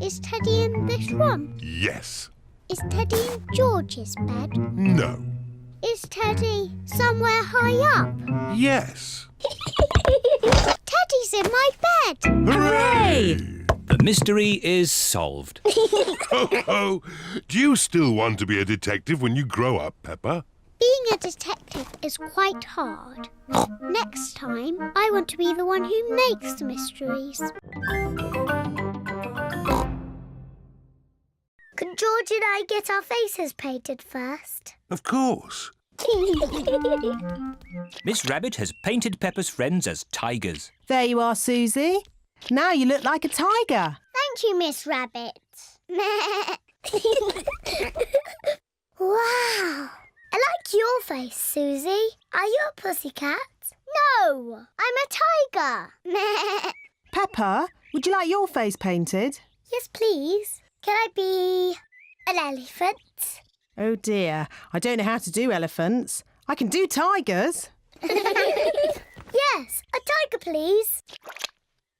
Speaker 2: Is Teddy in this room?
Speaker 7: Yes.
Speaker 2: Is Teddy in George's bed?
Speaker 7: No.
Speaker 2: Is Teddy somewhere high up?
Speaker 7: Yes.
Speaker 2: Teddy's in my bed!
Speaker 3: Hooray! The mystery is solved.
Speaker 7: Oh, do you still want to be a detective when you grow up, Peppa?
Speaker 2: Being a detective is quite hard. Next time, I want to be the one who makes the mysteries. Can George and I get our faces painted first?
Speaker 7: Of course.
Speaker 3: Miss Rabbit has painted Peppa's friends as tigers.
Speaker 13: There you are, Suzy. Now you look like a tiger.
Speaker 2: Thank you, Miss Rabbit. Wow! I like your face, Suzy. Are you a pussycat? No, I'm a tiger.
Speaker 13: Peppa, would you like your face painted?
Speaker 2: Yes, please. Can I be an elephant?
Speaker 13: Oh dear, I don't know how to do elephants. I can do tigers.
Speaker 2: Yes, a tiger, please.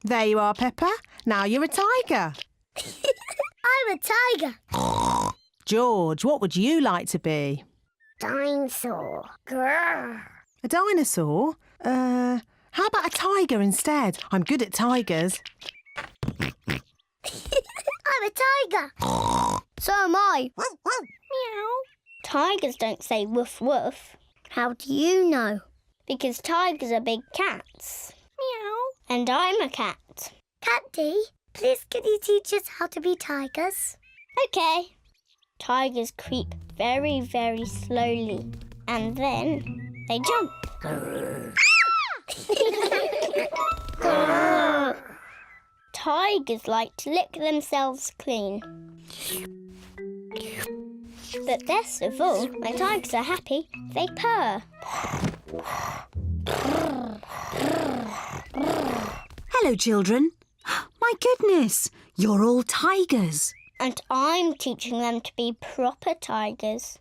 Speaker 13: There you are, Peppa. Now you're a tiger.
Speaker 2: I'm a tiger.
Speaker 13: George, what would you like to be?
Speaker 2: Dinosaur. Grrr.
Speaker 13: A dinosaur? How about a tiger instead? I'm good at tigers.
Speaker 2: I'm a tiger. So am I. Meow. Tigers don't say woof woof. How do you know? Because tigers are big cats. Meow. And I'm a cat. Catty, please can you teach us how to be tigers? OK. Tigers creep very, very slowly. And then they jump. Tigers like to lick themselves clean. But best of all, when tigers are happy, they purr.
Speaker 8: Hello, children. My goodness, you're all tigers.
Speaker 2: And I'm teaching them to be proper tigers.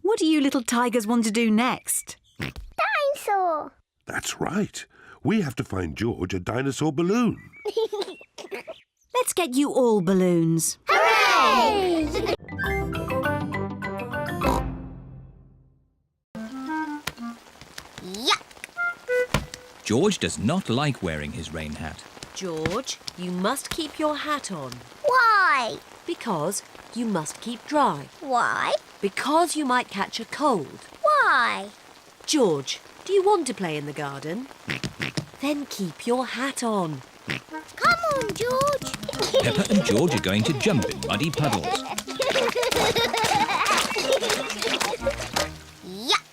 Speaker 8: What do you little tigers want to do next?
Speaker 2: Dinosaur!
Speaker 7: That's right. We have to find George a dinosaur balloon.
Speaker 8: Let's get you all balloons.
Speaker 2: Hooray! Yuck!
Speaker 3: George does not like wearing his rain hat.
Speaker 6: George, you must keep your hat on.
Speaker 2: Why?
Speaker 6: Because you must keep dry.
Speaker 2: Why?
Speaker 6: Because you might catch a cold.
Speaker 2: Why?
Speaker 6: George, do you want to play in the garden? Then keep your hat on.
Speaker 2: Come on, George.
Speaker 3: Peppa and George are going to jump in muddy puddles.
Speaker 2: Yuck!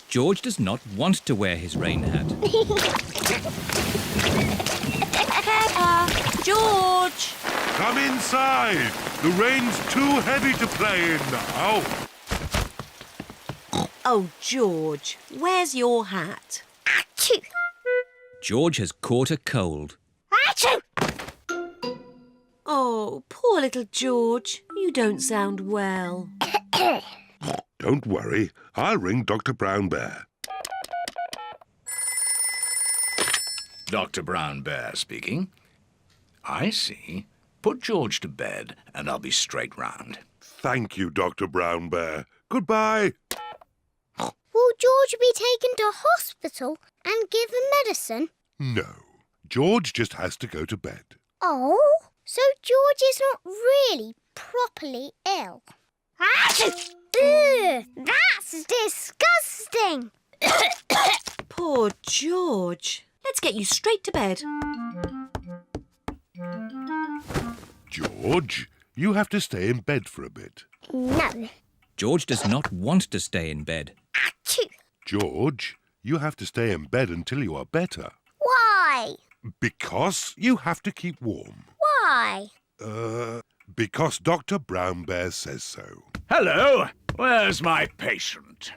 Speaker 3: George does not want to wear his rain hat.
Speaker 6: Peppa! George!
Speaker 7: Come inside. The rain's too heavy to play in now.
Speaker 6: Oh, George, where's your hat?
Speaker 2: Achoo!
Speaker 3: George has caught a cold.
Speaker 2: Achoo!
Speaker 6: Oh, poor little George. You don't sound well.
Speaker 7: Don't worry, I'll ring Dr. Brown Bear.
Speaker 14: Dr. Brown Bear speaking. I see. Put George to bed and I'll be straight round.
Speaker 7: Thank you, Dr. Brown Bear. Goodbye.
Speaker 2: Will George be taken to hospital and given medicine?
Speaker 7: No, George just has to go to bed.
Speaker 2: Oh, so George is not really properly ill. Ugh, that's disgusting.
Speaker 6: Poor George. Let's get you straight to bed.
Speaker 7: George, you have to stay in bed for a bit.
Speaker 2: No.
Speaker 3: George does not want to stay in bed.
Speaker 2: Achoo.
Speaker 7: George, you have to stay in bed until you are better.
Speaker 2: Why?
Speaker 7: Because you have to keep warm.
Speaker 2: Why?
Speaker 7: Because Dr. Brown Bear says so.
Speaker 14: Hello, where's my patient?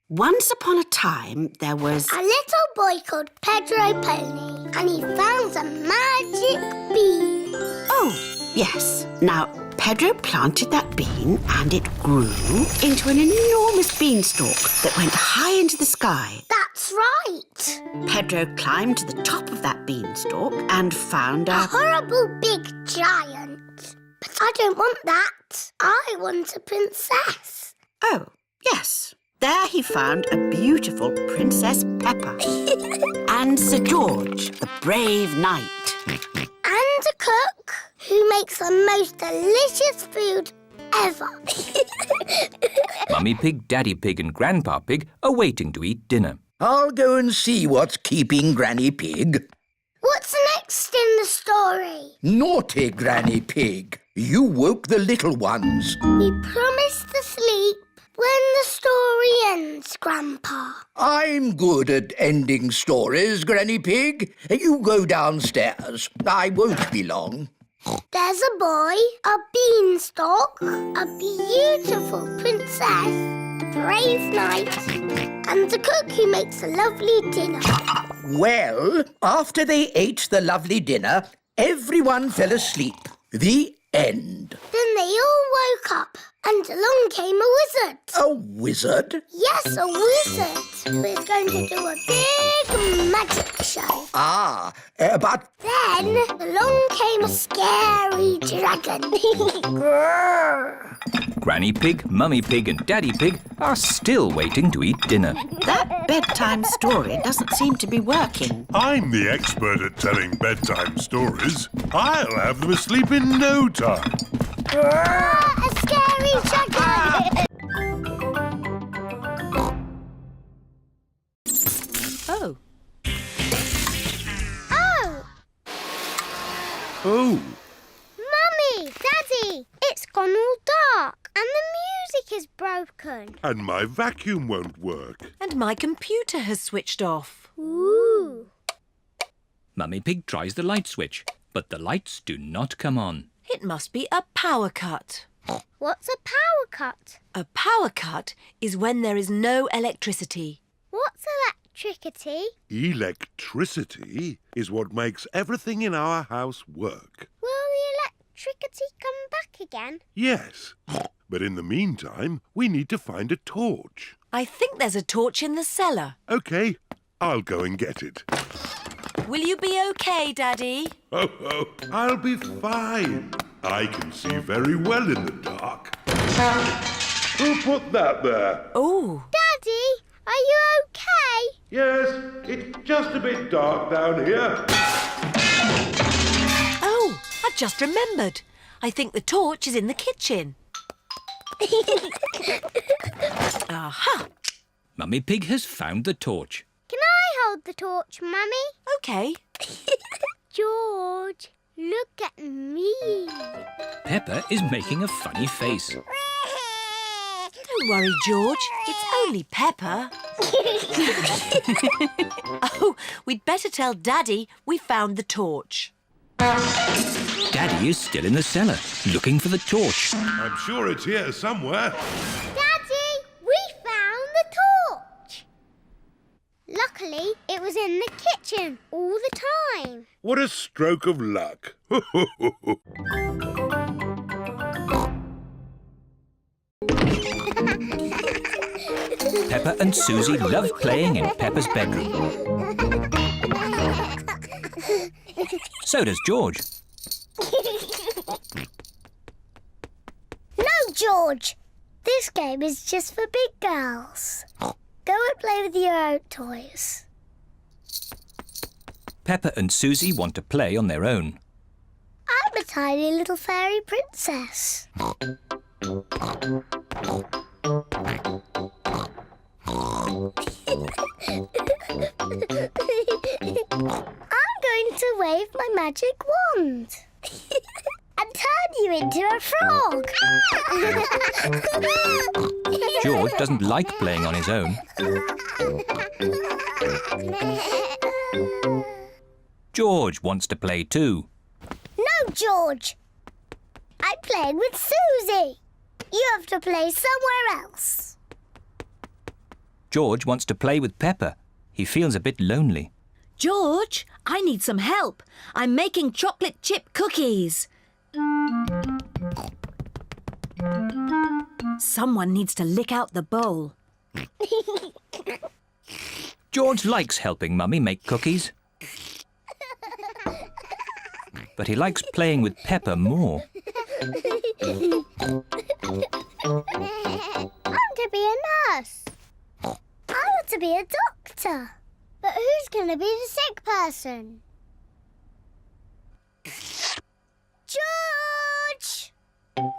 Speaker 15: Once upon a time, there was...
Speaker 2: a little boy called Pedro Pony, and he found a magic bean.
Speaker 15: Oh, yes. Now, Pedro planted that bean and it grew into an enormous beanstalk that went high into the sky.
Speaker 2: That's right.
Speaker 15: Pedro climbed to the top of that beanstalk and found
Speaker 2: A horrible big giant. But I don't want that. I want a princess.
Speaker 15: Oh, yes. There he found a beautiful Princess Peppa and Sir George, the brave knight.
Speaker 2: And a cook who makes the most delicious food ever.
Speaker 3: Mummy Pig, Daddy Pig and Grandpa Pig are waiting to eat dinner.
Speaker 4: I'll go and see what's keeping Granny Pig.
Speaker 2: What's next in the story?
Speaker 4: Naughty Granny Pig. You woke the little ones.
Speaker 2: We promised to sleep when the story ends, Grandpa.
Speaker 4: I'm good at ending stories, Granny Pig. You go downstairs. I won't be long.
Speaker 2: There's a boy, a beanstalk, a beautiful princess, a brave knight, and a cook who makes a lovely dinner.
Speaker 4: Well, after they ate the lovely dinner, everyone fell asleep. The end.
Speaker 2: Then they all woke up, and along came a wizard.
Speaker 4: A wizard?
Speaker 2: Yes, a wizard who is going to do a big magic show.
Speaker 4: But...
Speaker 2: Then along came a scary dragon. Grrr.
Speaker 3: Granny Pig, Mummy Pig and Daddy Pig are still waiting to eat dinner.
Speaker 15: That bedtime story doesn't seem to be working.
Speaker 7: I'm the expert at telling bedtime stories. I'll have them asleep in no time.
Speaker 2: Grrr, a scary dragon.
Speaker 6: Oh.
Speaker 7: Oh.
Speaker 2: Mummy, Daddy, it's gone all dark and the music is broken.
Speaker 7: And my vacuum won't work.
Speaker 6: And my computer has switched off.
Speaker 2: Ooh.
Speaker 3: Mummy Pig tries the light switch, but the lights do not come on.
Speaker 6: It must be a power cut.
Speaker 2: What's a power cut?
Speaker 6: A power cut is when there is no electricity.
Speaker 2: What's electricity?
Speaker 7: Electricity is what makes everything in our house work.
Speaker 2: Will the electricity come back again?
Speaker 7: Yes, but in the meantime, we need to find a torch.
Speaker 6: I think there's a torch in the cellar.
Speaker 7: OK, I'll go and get it.
Speaker 6: Will you be OK, Daddy?
Speaker 7: Oh, I'll be fine. I can see very well in the dark. Who put that there?
Speaker 6: Oh.
Speaker 2: Daddy, are you OK?
Speaker 7: Yes, it's just a bit dark down here.
Speaker 6: Oh, I've just remembered. I think the torch is in the kitchen. Aha!
Speaker 3: Mummy Pig has found the torch.
Speaker 2: Can I hold the torch, Mummy?
Speaker 6: OK.
Speaker 2: George, look at me.
Speaker 3: Peppa is making a funny face.
Speaker 6: Don't worry, George. It's only Peppa. Oh, we'd better tell Daddy we found the torch.
Speaker 3: Daddy is still in the cellar, looking for the torch.
Speaker 7: I'm sure it's here somewhere.
Speaker 2: Daddy, we found the torch. Look Luckily, it was in the kitchen all the time.
Speaker 7: What a stroke of luck.
Speaker 3: Peppa and Suzy love playing in Peppa's bedroom. So does George.
Speaker 2: No, George. This game is just for big girls. Go and play with your own toys.
Speaker 3: Peppa and Suzy want to play on their own.
Speaker 2: I'm a tiny little fairy princess. I'm going to wave my magic wand and turn you into a frog.
Speaker 3: George doesn't like playing on his own. George wants to play too.
Speaker 2: No, George. I'm playing with Suzy. You have to play somewhere else.
Speaker 3: George wants to play with Peppa. He feels a bit lonely.
Speaker 6: George, I need some help. I'm making chocolate chip cookies. Someone needs to lick out the bowl.
Speaker 3: George likes helping Mummy make cookies. But he likes playing with Peppa more.
Speaker 2: I'm to be a nurse. I want to be a doctor. But who's going to be the sick person? George! I'll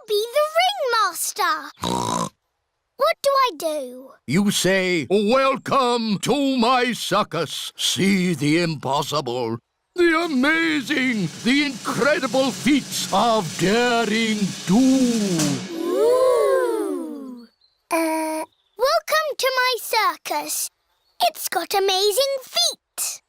Speaker 2: be the ringmaster. What do I do?
Speaker 16: You say, "Welcome to my circus. See the impossible, the amazing, the incredible feats of daring do."
Speaker 2: Ooh. Welcome to my circus. It's got amazing feet.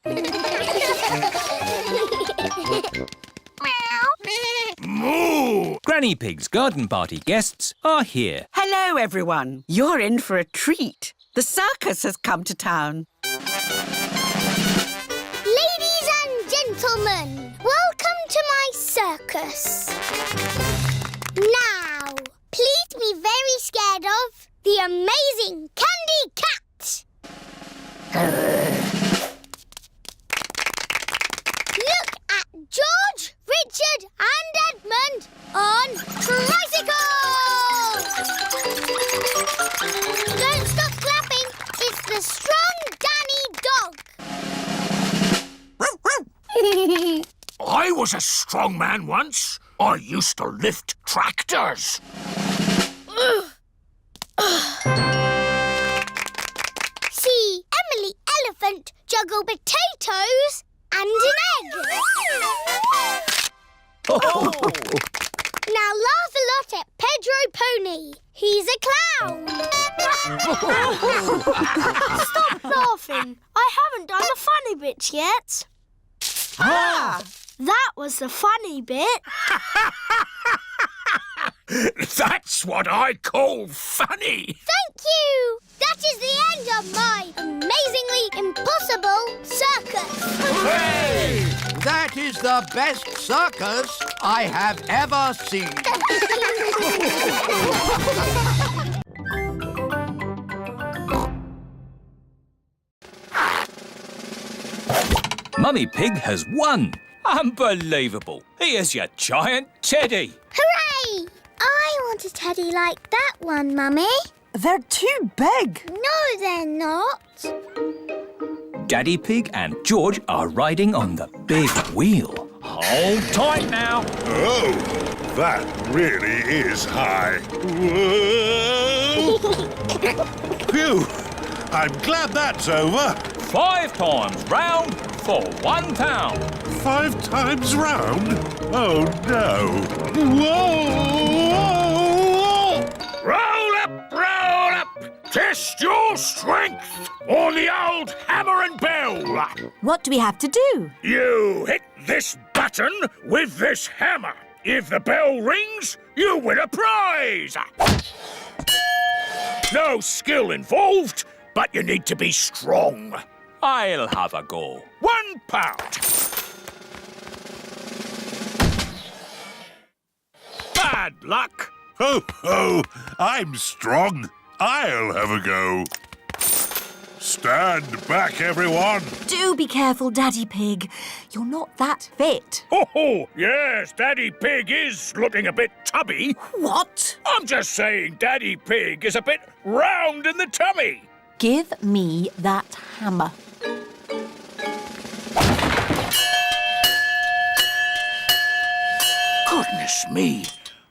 Speaker 3: Moo! Granny Pig's garden party guests are here.
Speaker 15: Hello, everyone. You're in for a treat. The circus has come to town.
Speaker 2: Ladies and gentlemen, welcome to my circus. Now, please be very scared of the amazing Candy Cat. Look at George, Richard and Edmund on tricycles! Don't stop clapping. It's the strong Danny dog.
Speaker 14: I was a strong man once. I used to lift tractors.
Speaker 2: See Emily Elephant juggle potatoes and an egg. Now laugh a lot at Pedro Pony. He's a clown. Stop laughing. I haven't done the funny bits yet. That was the funny bit.
Speaker 14: That's what I call funny.
Speaker 2: Thank you. That is the end of my amazingly impossible circus.
Speaker 16: Hey! That is the best circus I have ever seen.
Speaker 3: Mummy Pig has won. Unbelievable. Here's your giant teddy.
Speaker 2: Hooray! I want a teddy like that one, Mummy.
Speaker 13: They're too big.
Speaker 2: No, they're not.
Speaker 3: Daddy Pig and George are riding on the big wheel. Hold tight now.
Speaker 7: Oh, that really is high. Whoa! Phew! I'm glad that's over.
Speaker 3: 5 times round for £1.
Speaker 7: 5 times round? Oh, no. Whoa!
Speaker 14: Roll up, test your strength on the old hammer and bell.
Speaker 6: What do we have to do?
Speaker 14: You hit this button with this hammer. If the bell rings, you win a prize! No skill involved, but you need to be strong.
Speaker 3: I'll have a go.
Speaker 14: £1. Bad luck.
Speaker 7: Ho, ho! I'm strong. I'll have a go. Stand back, everyone.
Speaker 6: Do be careful, Daddy Pig. You're not that fit.
Speaker 14: Oh, yes, Daddy Pig is looking a bit tubby.
Speaker 6: What?
Speaker 14: I'm just saying Daddy Pig is a bit round in the tummy.
Speaker 6: Give me that hammer.
Speaker 14: Goodness me,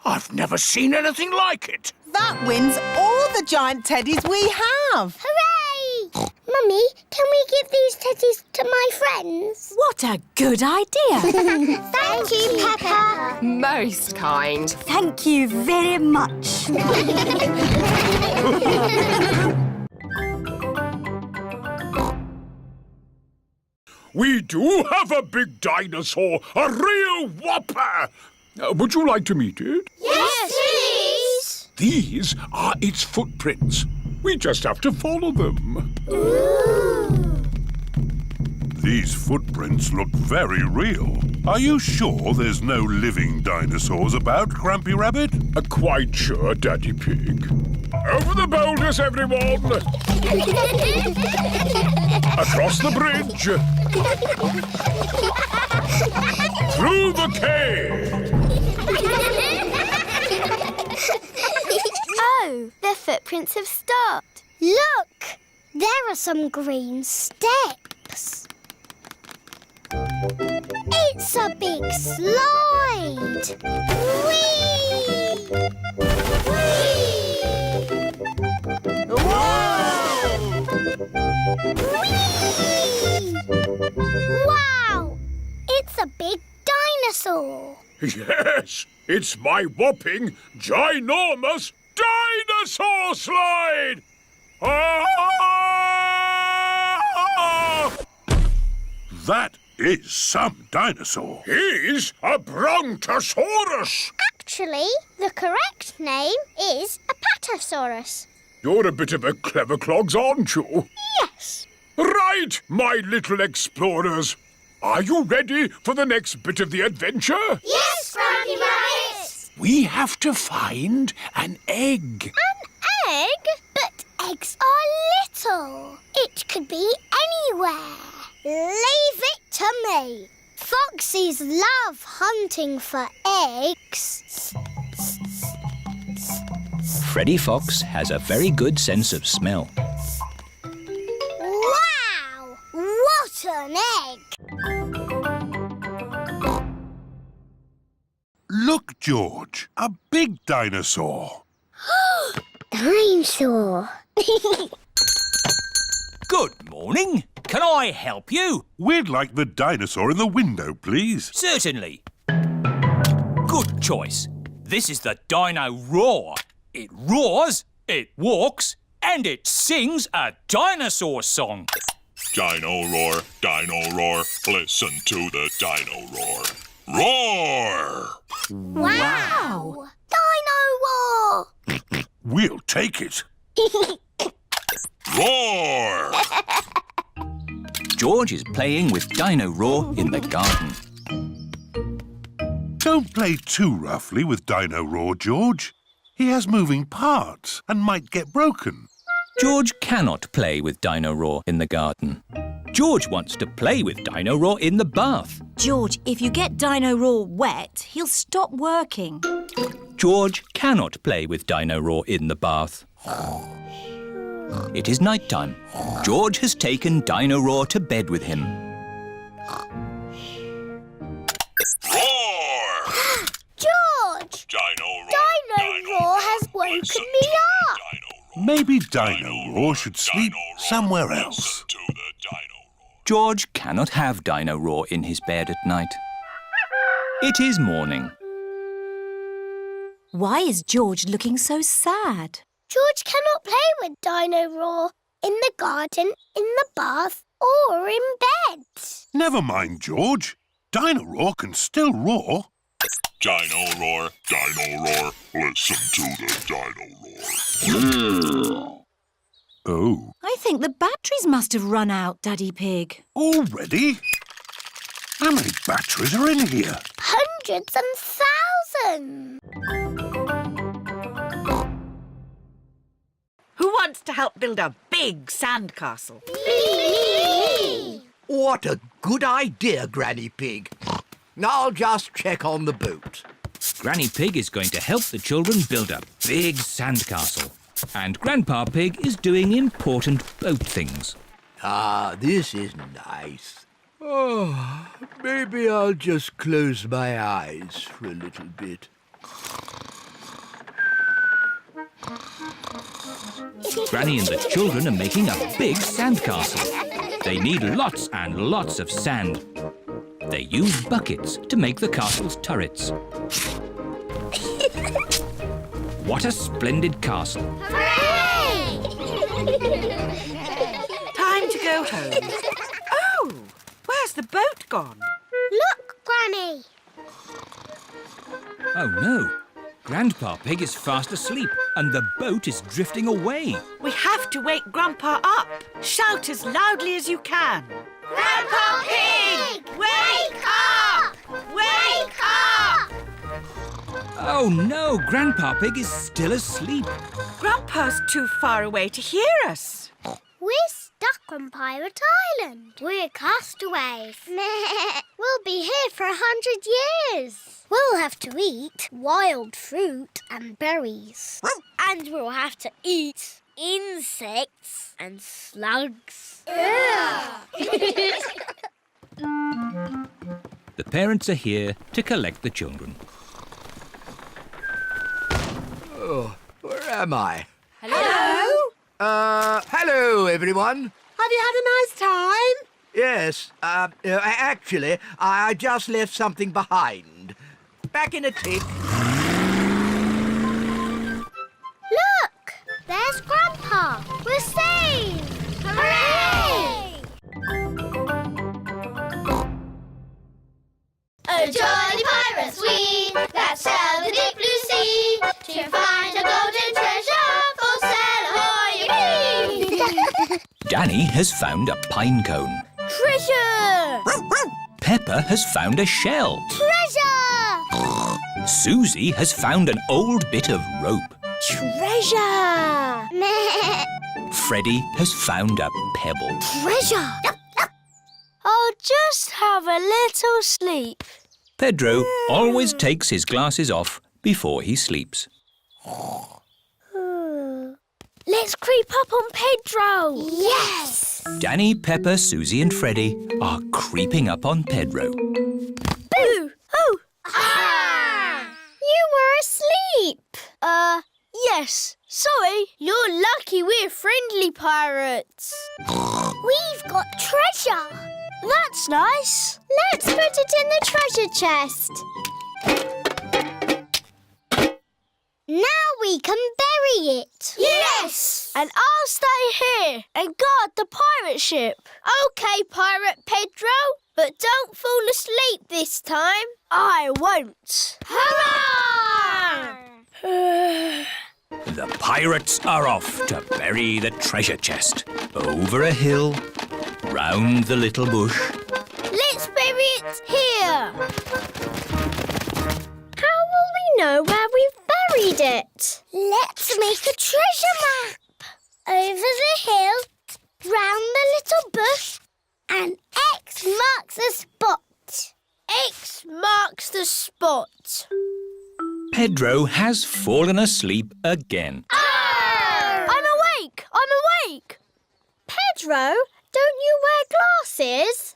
Speaker 14: I've never seen anything like it.
Speaker 13: That wins all the giant teddies we have.
Speaker 2: Hooray! Mummy, can we give these teddies to my friends?
Speaker 6: What a good idea.
Speaker 2: Thank you, Peppa.
Speaker 17: Most kind.
Speaker 1: Thank you very much.
Speaker 14: We do have a big dinosaur, a real whopper. Would you like to meet it?
Speaker 2: Yes, please.
Speaker 14: These are its footprints. We just have to follow them.
Speaker 7: These footprints look very real. Are you sure there's no living dinosaurs about, Grampy Rabbit?
Speaker 14: Quite sure, Daddy Pig. Over the boulders, everyone! Across the bridge! Through the cave!
Speaker 2: Oh, the footprints have stopped. Look! There are some green steps. It's a big slide! Whee! Whee! Whoa! Whee! Wow! It's a big dinosaur!
Speaker 14: Yes, it's my whopping, ginormous dinosaur slide!
Speaker 7: That is some dinosaur.
Speaker 14: He's a Brontosaurus.
Speaker 2: Actually, the correct name is a Patasaurus.
Speaker 14: You're a bit of a clever clogs, aren't you?
Speaker 2: Yes.
Speaker 14: Right, my little explorers. Are you ready for the next bit of the adventure?
Speaker 2: Yes, Grampy Rabbit.
Speaker 14: We have to find an egg.
Speaker 2: An egg? But eggs are little. It could be anywhere. Leave it to me. Foxes love hunting for eggs.
Speaker 3: Freddy Fox has a very good sense of smell.
Speaker 2: Wow! What an egg!
Speaker 7: Look, George, a big dinosaur.
Speaker 2: Dinosaur.
Speaker 3: Good morning. Can I help you?
Speaker 7: We'd like the dinosaur in the window, please.
Speaker 3: Certainly. Good choice. This is the Dino Roar. It roars, it walks, and it sings a dinosaur song.
Speaker 18: Dino roar, listen to the dino roar. Roar!
Speaker 2: Wow! Dino Roar!
Speaker 7: We'll take it.
Speaker 18: Roar!
Speaker 3: George is playing with Dino Roar in the garden.
Speaker 7: Don't play too roughly with Dino Roar, George. He has moving parts and might get broken.
Speaker 3: George cannot play with Dino Roar in the garden. George wants to play with Dino Roar in the bath.
Speaker 6: George, if you get Dino Roar wet, he'll stop working.
Speaker 3: George cannot play with Dino Roar in the bath. It is night time. George has taken Dino Roar to bed with him.
Speaker 18: Roar!
Speaker 2: George! Dino Roar has woken me up.
Speaker 7: Maybe Dino Roar should sleep somewhere else.
Speaker 3: George cannot have Dino Roar in his bed at night. It is morning.
Speaker 6: Why is George looking so sad?
Speaker 2: George cannot play with Dino Roar in the garden, in the bath, or in bed.
Speaker 7: Never mind, George. Dino Roar can still roar.
Speaker 18: Dino roar, listen to the dino roar.
Speaker 7: Oh,
Speaker 6: I think the batteries must have run out, Daddy Pig.
Speaker 7: already? How many batteries are in here?
Speaker 2: Hundreds and thousands.
Speaker 5: Who wants to help build a big sandcastle?
Speaker 2: Me!
Speaker 17: What a good idea, Granny Pig. I'll just check on the boat.
Speaker 3: Granny Pig is going to help the children build a big sandcastle. And Grandpa Pig is doing important boat things.
Speaker 16: Ah, this is nice. Oh, maybe I'll just close my eyes for a little bit.
Speaker 3: Granny and the children are making a big sandcastle. They need lots and lots of sand. They use buckets to make the castle's turrets. What a splendid castle.
Speaker 2: Hooray!
Speaker 5: Time to go home. Oh, where's the boat gone?
Speaker 2: Look, Granny.
Speaker 3: Oh no, Grandpa Pig is fast asleep and the boat is drifting away.
Speaker 5: We have to wake Grandpa up. Shout as loudly as you can.
Speaker 2: Grandpa Pig! Wake up! Wake up!
Speaker 3: Oh no, Grandpa Pig is still asleep.
Speaker 5: Grandpa's too far away to hear us.
Speaker 2: We're stuck on Pirate Island. We're castaways. We'll be here for 100 years. We'll have to eat wild fruit and berries. And we'll have to eat insects and slugs.
Speaker 3: The parents are here to collect the children.
Speaker 16: Oh, where am I?
Speaker 12: Hello?
Speaker 16: Hello, everyone.
Speaker 12: Have you had a nice time?
Speaker 16: Yes, actually, I just left something behind. Back in a tick.
Speaker 2: Look! There's Grandpa. We're saved! Hooray! A jolly pirates we that sail the deep blue sea to find a golden treasure for sail ahoy!
Speaker 3: Danny has found a pine cone.
Speaker 2: Treasure!
Speaker 3: Peppa has found a shell.
Speaker 2: Treasure!
Speaker 3: Suzy has found an old bit of rope.
Speaker 2: Treasure!
Speaker 3: Freddy has found a pebble.
Speaker 2: Treasure!
Speaker 12: I'll just have a little sleep.
Speaker 3: Pedro always takes his glasses off before he sleeps.
Speaker 12: Let's creep up on Pedro.
Speaker 2: Yes!
Speaker 3: Danny, Peppa, Suzy and Freddy are creeping up on Pedro.
Speaker 12: Boo! Oh!
Speaker 2: Ah! You were asleep.
Speaker 12: Yes. Sorry. You're lucky we're friendly pirates.
Speaker 2: We've got treasure.
Speaker 12: That's nice.
Speaker 2: Let's put it in the treasure chest. Now we can bury it.
Speaker 12: Yes! And I'll stay here and guard the pirate ship. OK, Pirate Pedro, but don't fall asleep this time. I won't.
Speaker 2: Hurrah!
Speaker 3: The pirates are off to bury the treasure chest. Over a hill, round the little bush.
Speaker 12: Let's bury it here.
Speaker 2: How will we know where we've buried it? Let's make a treasure map. Over the hill, round the little bush, and X marks the spot.
Speaker 12: X marks the spot.
Speaker 3: Pedro has fallen asleep again.
Speaker 12: I'm awake! I'm awake!
Speaker 2: Pedro, don't you wear glasses?